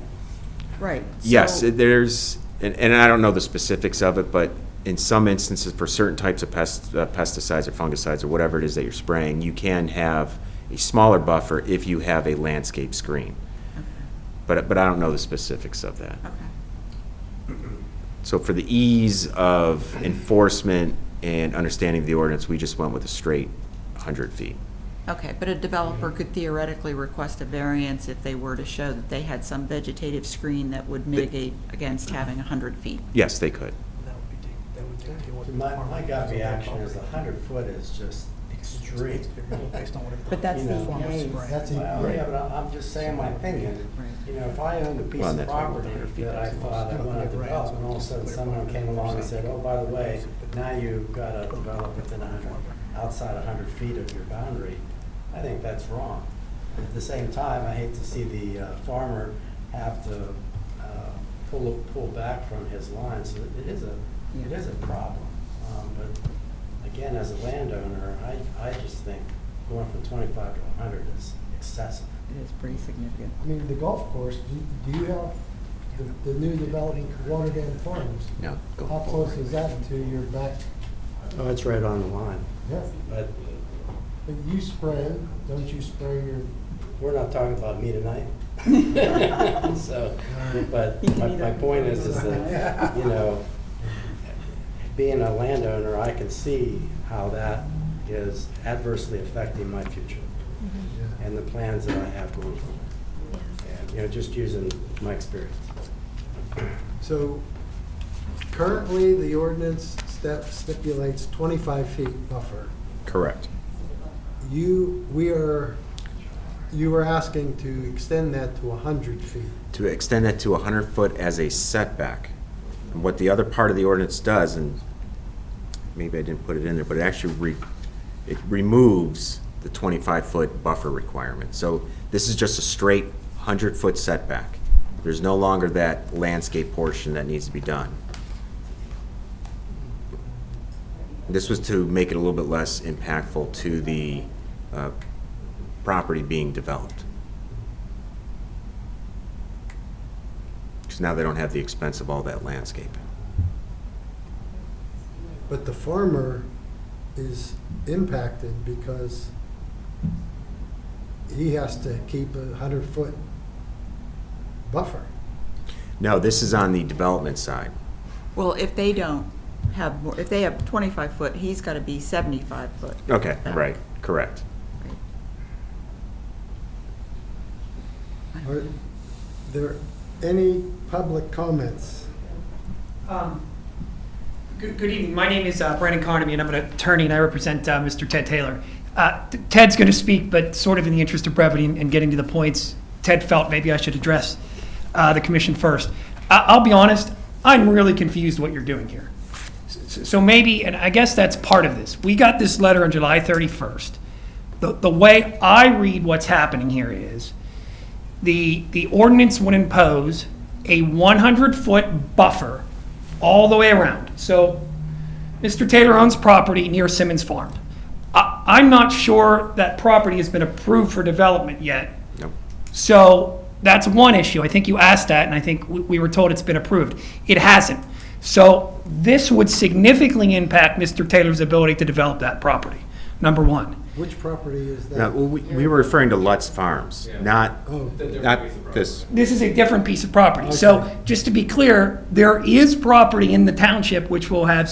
right. Yes, So- there's, and I don't know the specifics of it, but in some instances, for certain types of pesticides or fungicides or whatever it is that you're spraying, you can have a smaller buffer if you have a landscape screen. Okay. But I don't know the specifics of that. Okay. So for the ease of enforcement and understanding of the ordinance, we just went with a straight 100 feet. Okay, but a developer could theoretically request a variance if they were to show that they had some vegetative screen that would mitigate against having 100 feet. Yes, they could. My gut reaction is 100 foot is just extreme. But that's You the know, EPA's. That's Well, yeah, but I'm just saying my opinion. You know, if I owned a piece Well, of that's why property 100 feet that I doesn't thought I wanted to develop, and all of a sudden someone came along and said, oh, by the way, now you've got to develop within 100, outside 100 feet of your boundary, I think that's wrong. At the same time, I hate to see the farmer have to pull back from his line, so it is a problem. But again, as a landowner, I just think going from 25 to 100 is excessive. It is pretty significant. I mean, the golf course, do you have the new development, Water Dam Farms? No. How close is that to your back? Oh, it's right on the line. Yeah. But But you spray, don't you spray your? we're not talking about me tonight. So, but my point is that, you know, being a landowner, I can see how that is adversely affecting my future and the plans that I have going forward. And, you know, just using my experience. So currently, the ordinance stipulates 25 feet buffer. Correct. You were asking to extend that to 100 feet. To extend that to 100 foot as a setback. And what the other part of the ordinance does, and maybe I didn't put it in there, but it actually it removes the 25-foot buffer requirement. So this is just a straight 100-foot setback. There's no longer that landscape portion that needs to be done. This was to make it a little bit less impactful to the property being developed. Because now they don't have the expense of all that landscaping. But the farmer is impacted because he has to keep a 100-foot buffer. No, this is on the development side. Well, if they don't have, if they have 25 foot, he's got to be 75 foot. Okay, back. right, correct. Are there any public comments? Good evening. My name is Brandon Carnaby, and I'm an attorney, and I represent Mr. Ted Taylor. Ted's going to speak, but sort of in the interest of brevity and getting to the points, Ted felt maybe I should address the commission first. I'll be honest, I'm really confused what you're doing here. So maybe, and I guess that's part of this. We got this letter on July 31st. The way I read what's happening here is the ordinance would impose a 100-foot buffer all the way around. So Mr. Taylor owns property near Simmons Farm. I'm not sure that property has been approved for development yet. Nope. So that's one issue. I think you asked that, and I think we were told it's been approved. It hasn't. So this would significantly impact Mr. Taylor's ability to develop that property, number one. Which property is that? Now, we were referring to Lutz Farms, not this. This is a different piece of property. So just to be clear, there is property in the township which will have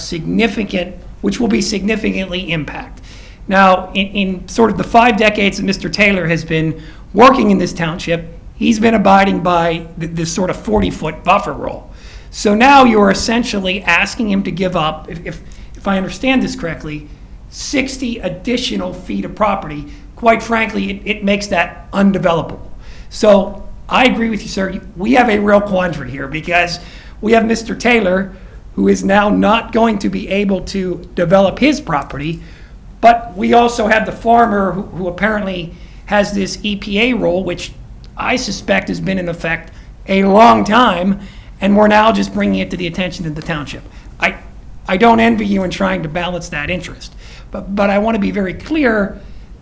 which will be significantly impacted. Now, in sort of the 5 decades that Mr. Taylor has been working in this township, he's been abiding by this sort of 40-foot buffer rule. So now you're essentially asking him to give up, if I understand this correctly, 60 additional feet of property. Quite frankly, it makes that undevelopable. So I agree with you, sir. We have a real quandary here because we have Mr. Taylor, who is now not going to be able to develop his property, but we also have the farmer who apparently has this EPA rule, which I suspect has been in effect a long time, and we're now just bringing it to the attention of the township. I don't envy you in trying to balance that interest, but I want to be very clear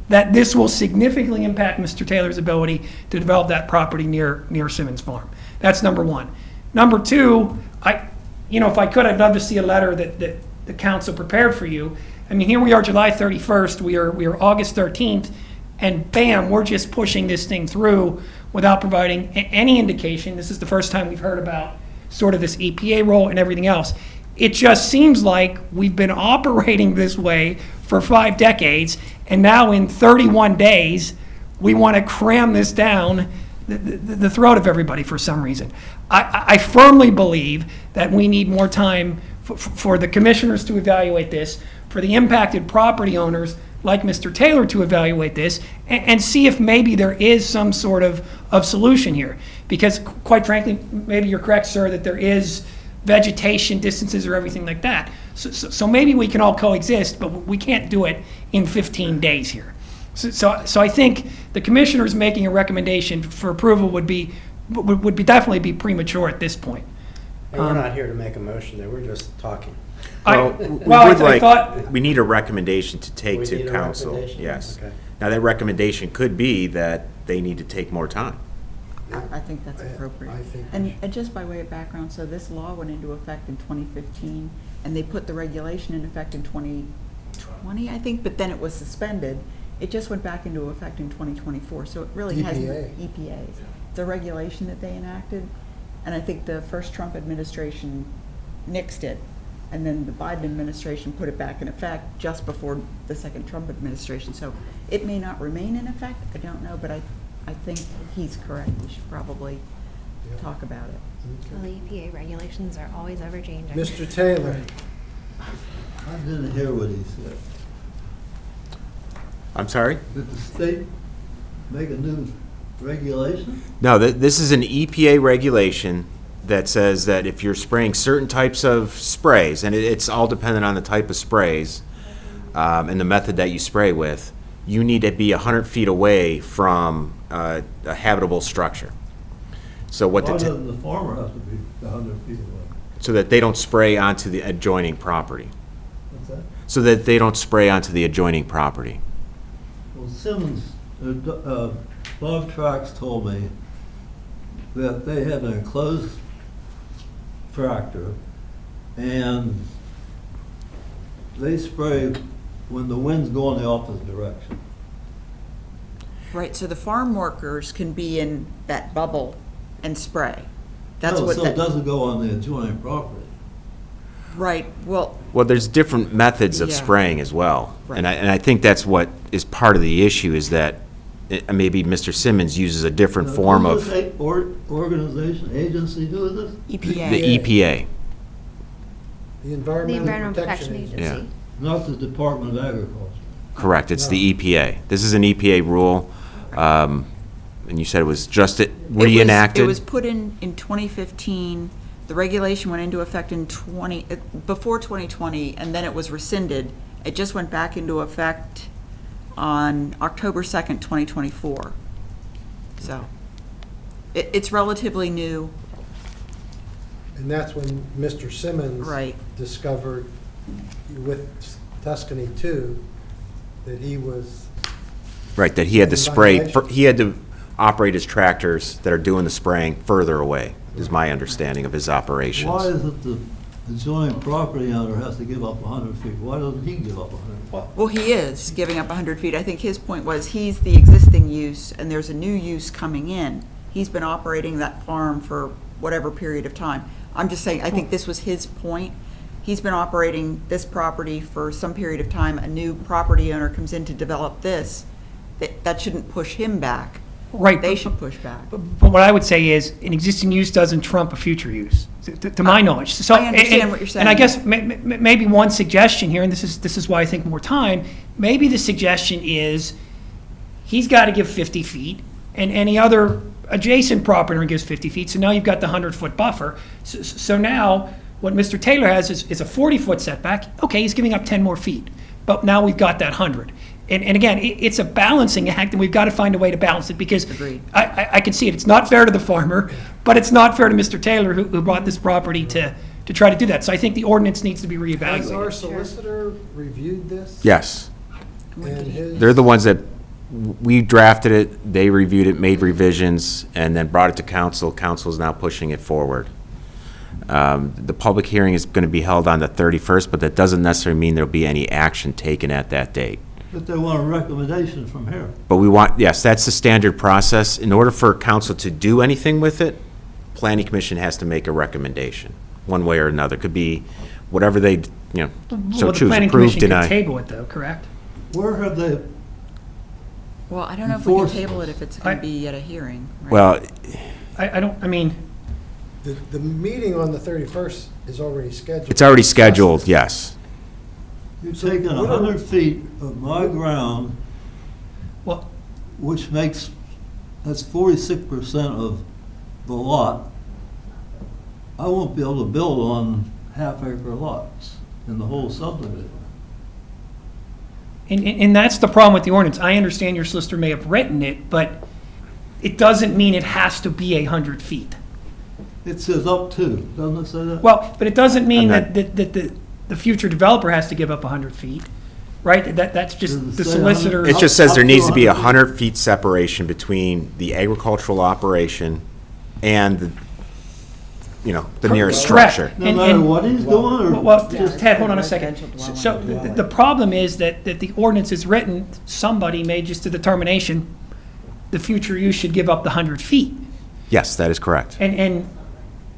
that this will significantly impact Mr. Taylor's ability to develop that property near Simmons Farm. That's number one. Number two, if I could, I'd love to see a letter that the council prepared for you. I mean, here we are, July 31st, we are August 13th, and bam, we're just pushing this thing through without providing any indication. This is the first time we've heard about sort of this EPA role and everything else. It just seems like we've been operating this way for 5 decades, and now in 31 days, we want to cram this down the throat of everybody for some reason. I firmly believe that we need more time for the commissioners to evaluate this, for the impacted property owners like Mr. Taylor to evaluate this, and see if maybe there is some sort of solution here. Because quite frankly, maybe you're correct, sir, that there is vegetation, distances, or everything like that. So maybe we can all coexist, but we can't do it in 15 days here. So I think the commissioners making a recommendation for approval would definitely be premature at this point. And we're not here to make a motion there, we're just talking. We need a recommendation to take to council. Yes. Okay. Now, that recommendation could be that they need to take more time. I think that's appropriate. I think we And just by way of background, so this law went into effect in 2015, and they put the regulation in effect in 2020, I think, but then it was suspended. It just went back into effect in 2024, so it really hasn't. EPA. The regulation that they enacted, and I think the first Trump administration nixed it, and then the Biden administration put it back in effect just before the second Trump administration. So it may not remain in effect, I don't know, but I think he's correct. We should probably talk about it. Well, the EPA regulations are always ever changing. Mr. Taylor, I didn't hear what he said. I'm sorry? Did the state make a new regulation? No, this is an EPA regulation that says that if you're spraying certain types of sprays, and it's all dependent on the type of sprays and the method that you spray with, you need to be 100 feet away from a habitable structure. So what Why doesn't the farmer have to be 100 feet away? so that they don't spray onto the adjoining property. What's that? So that they don't spray onto the adjoining property. Well, Simmons, Bob Trax told me that they had an enclosed tractor and they spray when the wind's going the opposite direction. Right, so the farm workers can be in that bubble and spray. That's No, what so that. it doesn't go on the adjoining property. Right, well, Well, there's different methods of Yeah. spraying as well. Right. And I think that's what is part of the issue, is that maybe Mr. Simmons uses a different Now, form who of does this organization, agency do this? EPA. the EPA. the The Environmental Environmental Protection Protection Agency. Agency. Not the Department of Agriculture. Correct, it's the EPA. This is an EPA rule, and you said it was just reenacted? It was put in 2015. The regulation went into effect in before 2020, and then it was rescinded. It just went back into effect on October 2nd, 2024. So it's relatively new. And that's when Mr. Simmons Right. discovered with Tuscany 2 that he was, Right, that he had to spray, Violation. he had to operate his tractors that are doing the spraying further away, is my understanding of his operations. Why is it the adjoining property owner has to give up 100 feet? Why doesn't he give up 100 feet? Well, he is giving up 100 feet. I think his point was he's the existing use, and there's a new use coming in. He's been operating that farm for whatever period of time. I'm just saying, I think this was his point. He's been operating this property for some period of time. A new property owner comes in to develop this. That shouldn't push him back. Right. They should push back. But what I would say is, an existing use doesn't trump a future use, to my knowledge. So, I understand what you're saying. And I guess maybe one suggestion here, and this is why I think more time, maybe the suggestion is, he's got to give 50 feet, and any other adjacent property owner gives 50 feet, so now you've got the 100-foot buffer. So now, what Mr. Taylor has is a 40-foot setback. Okay, he's giving up 10 more feet, but now we've got that 100. And again, it's a balancing act, and we've got to find a way to balance it, because Agreed. I can see it. It's not fair to the farmer, but it's not fair to Mr. Taylor, who bought this property to try to do that. So I think the ordinance needs to be has our reevaluated. solicitor reviewed this? Yes, And his, they're the ones that, we drafted it, they reviewed it, made revisions, and then brought it to council. Council's now pushing it forward. The public hearing is going to be held on the 31st, but that doesn't necessarily mean there'll be any action taken at that date. But they want a recommendation from here. But we want, yes, that's the standard process. In order for council to do anything with it, planning commission has to make a recommendation, one way or another. Could be whatever they, so Well, the choose, planning approve, commission can deny. table it, though, correct? Where have they, Well, I don't know if we can Enforce table it if it's going I- to be at a hearing. Right? Well, I mean, the meeting on the 31st is already scheduled. it's already scheduled, yes. you're taking 100 feet of my ground, well, which makes, that's 46% of the lot. I won't be able to build on half-acre lots in the whole subdivision. and that's the problem with the ordinance. I understand your solicitor may have written it, but it doesn't mean it has to be 100 feet. It says up to, doesn't it say that? Well, but it doesn't mean I'm that the future developer has to give up 100 feet. right? That's just Does it the say solicitor. It just says Up there to needs to be 100 100 feet separation between the agricultural operation and the, the nearest Correct. structure. No matter what he's doing, or Well, just Ted, hold on a second. So the problem is that the ordinance is written, somebody made just a determination, the future use should give up the 100 feet. Yes, that is correct. And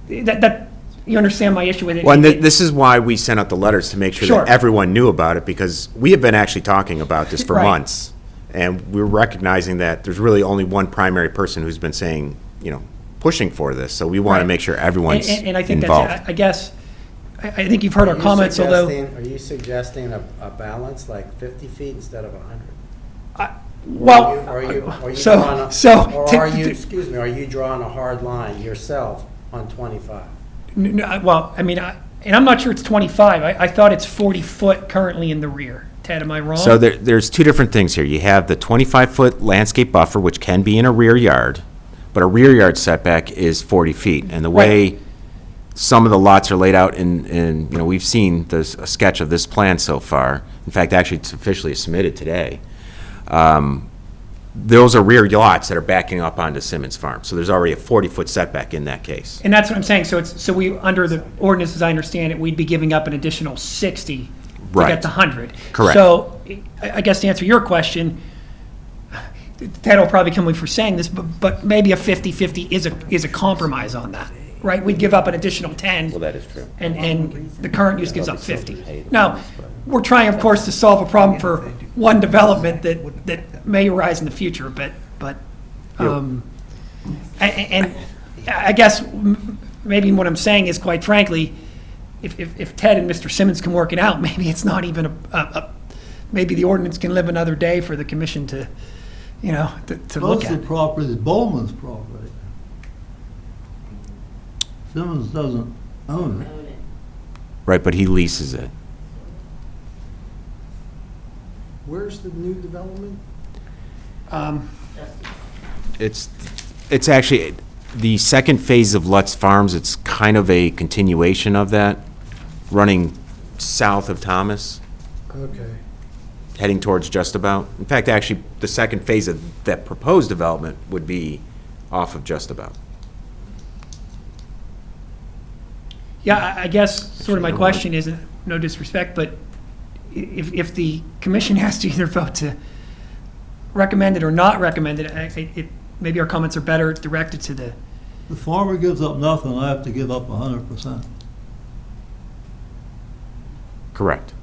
that, you understand my issue with it? Well, and this is why we sent out the letters, to make sure Sure. that everyone knew about it, because we have been actually talking about this for Right. months. And we're recognizing that there's really only one primary person who's been saying, pushing for this. So we want to Right. make sure everyone's And I think involved. that's, I guess, I think you've heard our comments, although. Are you suggesting a balance, like 50 feet instead of 100? Well, Are you so- drawing a- so- Or are you, excuse me, are you drawing a hard line yourself on 25? Well, I mean, and I'm not sure it's 25. I thought it's 40 foot currently in the rear. Ted, am I wrong? So there's two different things here. You have the 25-foot landscape buffer, which can be in a rear yard, but a rear yard setback is 40 feet. And the way some of the lots are laid out in we've seen a sketch of this plan so far. In fact, actually, it's officially submitted today. Those are rear lots that are backing up onto Simmons Farm. So there's already a 40-foot setback in that case. And that's what I'm saying. So we, under the ordinance, as I understand it, we'd be giving up an additional 60 to Right. get to 100. Correct. So I guess to answer your question, Ted will probably kill me for saying this, but maybe a 50-50 is a compromise on that, right? We'd give up an additional 10. Well, that is true. And the current use gives up 50. Now, we're trying, of course, to solve a problem for one development that may arise in the future, but and I guess maybe what I'm saying is, quite frankly, if Ted and Mr. Simmons can work it out, maybe it's not even maybe the ordinance can live another day for the commission to look most at. of the property is Bowman's property. Simmons doesn't own it. Right, but he leases it. Where's the new development? It's actually the second phase of Lutz Farms. It's kind of a continuation of that, running south of Thomas, Okay. heading towards Just About. In fact, actually, the second phase of that proposed development would be off of Just About. Yeah, I guess sort of my question is, no disrespect, but if the commission has to either vote to recommend it or not recommend it, maybe our comments are better directed to the. The farmer gives up nothing, I have to give up 100%. Correct.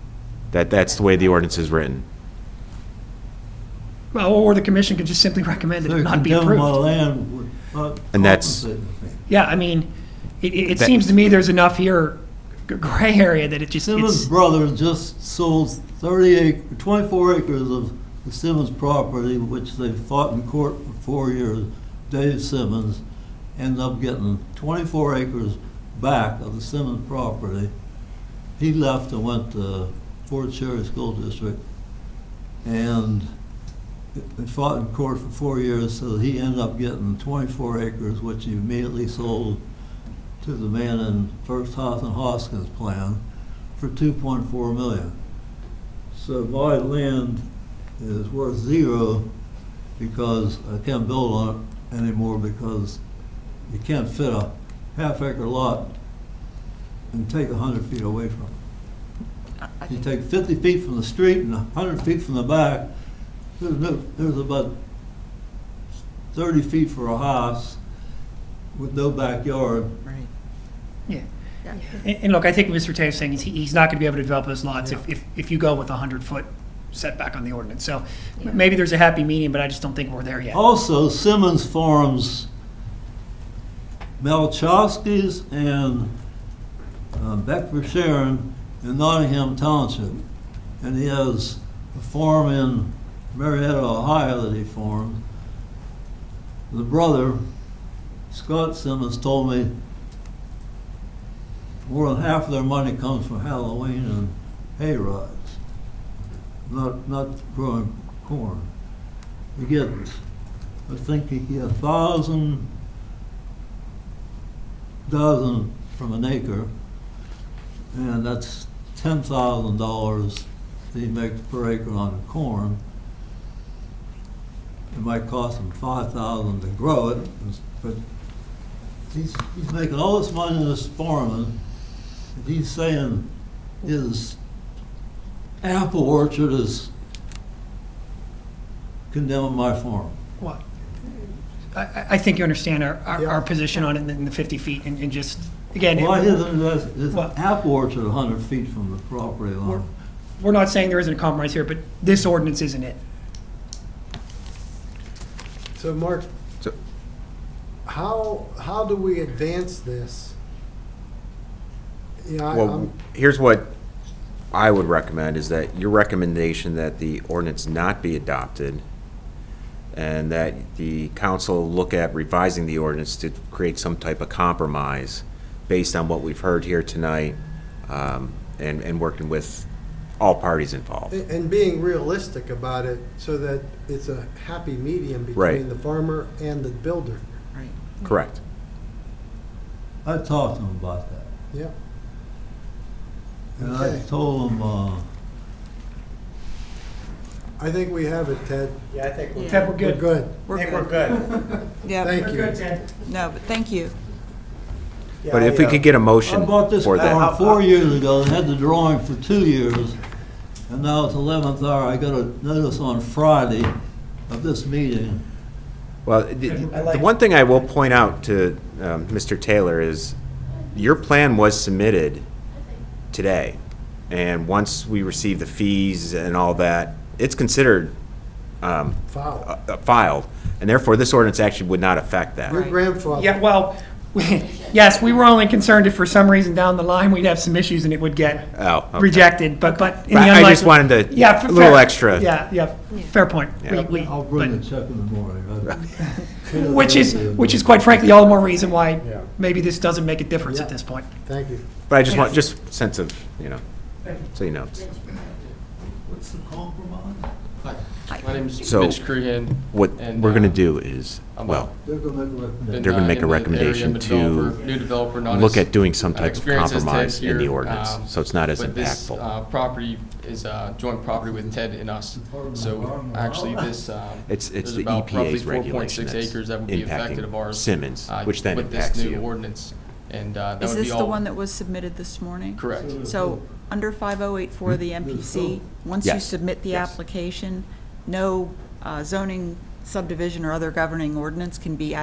That's the way the ordinance is written. Well, or the commission could just simply recommend it and not be Condemn my approved. land would not And that's- compensate me. Yeah, I mean, it That- seems to me there's enough here, gray area, that it just, Simmons' it's, brother just sold 24 acres of the Simmons property, which they fought in court for 4 years. Dave Simmons ended up getting 24 acres back of the Simmons property. He left and went to Fort Cherry School District, and they fought in court for 4 years, so he ended up getting 24 acres, which he immediately sold to the man in First House and Hoskins plan for $2.4 million. So my land is worth zero because I can't build on it anymore because you can't fit a half-acre lot and take 100 feet away from it. You take 50 feet from the street and 100 feet from the back, there's about 30 feet for a house with no backyard. Right. yeah. And look, I think what Mr. Taylor's saying is he's not going to be able to develop those lots if you go with a 100-foot setback on the ordinance. So maybe there's a happy medium, but I just don't think we're there yet. Also, Simmons farms Malchowski's and Beckford Sharon in Nottingham Township. And he has a farm in Marietta, Ohio that he farms. The brother, Scott Simmons, told me more than half of their money comes from Halloween and hay rides, not growing corn. You get, I think you get 1,000 dozen from an acre, and that's $10,000 he makes per acre on the corn. It might cost him $5,000 to grow it, but he's making all this money this farming, and he's saying his apple orchard is condemning my farm. Well, I think you understand our position on it in the 50 feet and just, again. Why isn't his apple orchard 100 feet from the property line? We're not saying there isn't a compromise here, but this ordinance isn't it. So Mark, how do we advance this? You know, Well, here's what I would recommend, is that your recommendation that the ordinance not be adopted and that the council look at revising the ordinance to create some type of compromise based on what we've heard here tonight, and working with all parties involved. And being realistic about it so that it's a happy medium Right. between the farmer and the builder. Right. Correct. I talked to him about that. Yeah. And Okay. I told him, I think we have it, Ted. Yeah, I think we're. Ted, we're good. We're good. We're I think good. we're good. Yeah. Thank We're you. good, Ted. No, but thank you. Yeah, But if we could get a I motion bought this for that. farm 4 years ago, and had the drawing for 2 years, and now it's 11th hour. I got a notice on Friday of this meeting. Well, the one thing I will point out to Mr. Taylor is your plan was submitted today. And once we receive the fees and all that, it's considered filed. And therefore, this ordinance actually would not affect that. Your grandfather. Yeah, well, yes, we were only concerned if for some reason down the line we'd have some issues and it would get Oh, okay. rejected, but in the But I unlikely. just wanted to- Yeah, a little fair- extra. Yeah, fair point. Yeah. I'll bring the check in the morning. Which is quite frankly all the more reason why Yeah. maybe this doesn't make a difference Yeah. at this point. Thank you. But I just want, just sense of, so you know. What's the compromise? My name's So, Mitch Crehan. what and, we're gonna do is, I'm well, They're gonna make a recommendation. been, they're gonna make in a the area, recommendation I'm a developer, to new developer, not look as, at doing some type of experienced as Ted compromise in the here, ordinance, so it's not as but this, impactful. property is joint property with Ted and us. So actually, this It's there's the about roughly EPA's regulation 4.6 that's acres that would be affected of impacting ours. Simmons, which then with impacts this new you. ordinance, and that Is would be this all. the one that was submitted this morning? Correct. So, under 5084 of the MPC, once you Yes. submit the Yes. application, no zoning subdivision or other governing ordinance can be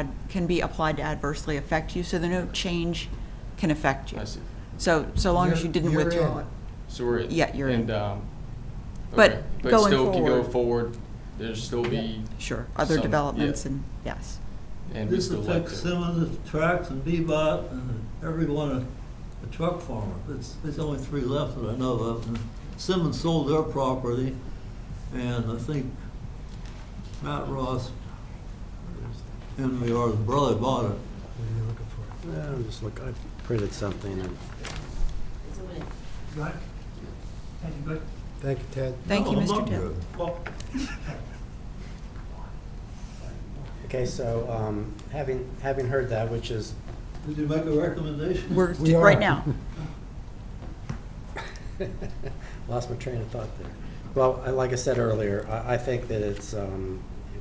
applied to adversely affect you, so that no change can affect you. I see. So long as you didn't You're withdraw in. it. So we're in. Yeah, you're in. And, But okay. But going still can go forward- forward, there'll still be. Sure, other some- developments yeah. and, yes. And we This still like affects to. Simmons, Tracks, and Bebop, and everyone, a truck farmer. There's only 3 left that I know of. And Simmons sold their property, and I think Matt Ross, Henry, or his brother bought it. What are you looking for? Yeah, I'm just looking, I printed something and. Got it? Thank you, good. Thank you, Ted. Thank you, No, I'm Mr. not Ted. good. Well, Okay, so, having heard that, which is, Did you make a recommendation? We are. Right now. lost my train of thought there. Well, like I said earlier, I think that it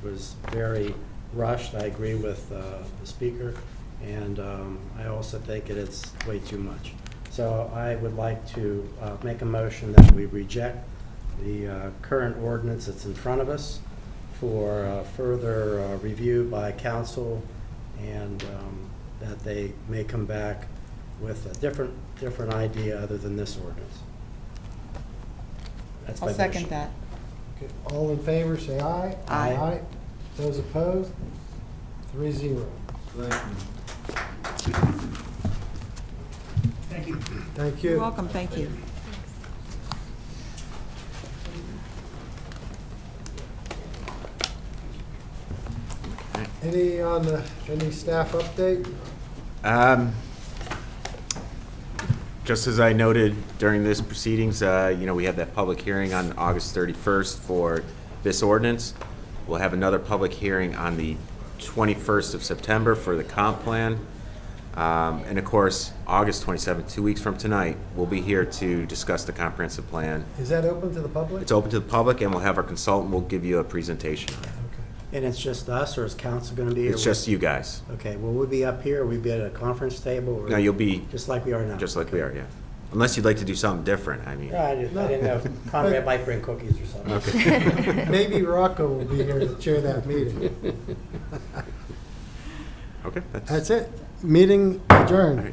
was very rushed. I agree with the speaker, and I also think that it's way too much. So I would like to make a motion that we reject the current ordinance that's in front of us for further review by council, and that they may come back with a different idea other than this ordinance. That's my I'll second motion. that. Okay, all in favor, say aye. Aye. Those opposed? 3-0. Thank you. thank you. Thank you. You're welcome, thank you. Any staff update? Just as I noted during this proceedings, we had that public hearing on August 31st for this ordinance. We'll have another public hearing on the 21st of September for the comp plan. And of course, August 27th, 2 weeks from tonight, we'll be here to discuss the comprehensive plan. Is that open to the public? It's open to the public, and we'll have our consultant, we'll give you a presentation. And it's just us, or is council going to be here? It's just you guys. Okay, will we be up here, or we be at a conference table? Or No, you'll be just like we are now? just like we are, yeah. Unless you'd like to do something different, I mean. Yeah, I didn't know if Conrad might bring cookies or something. Okay. Maybe Rocco will be here to chair that meeting. Okay, That's it. Meeting adjourned.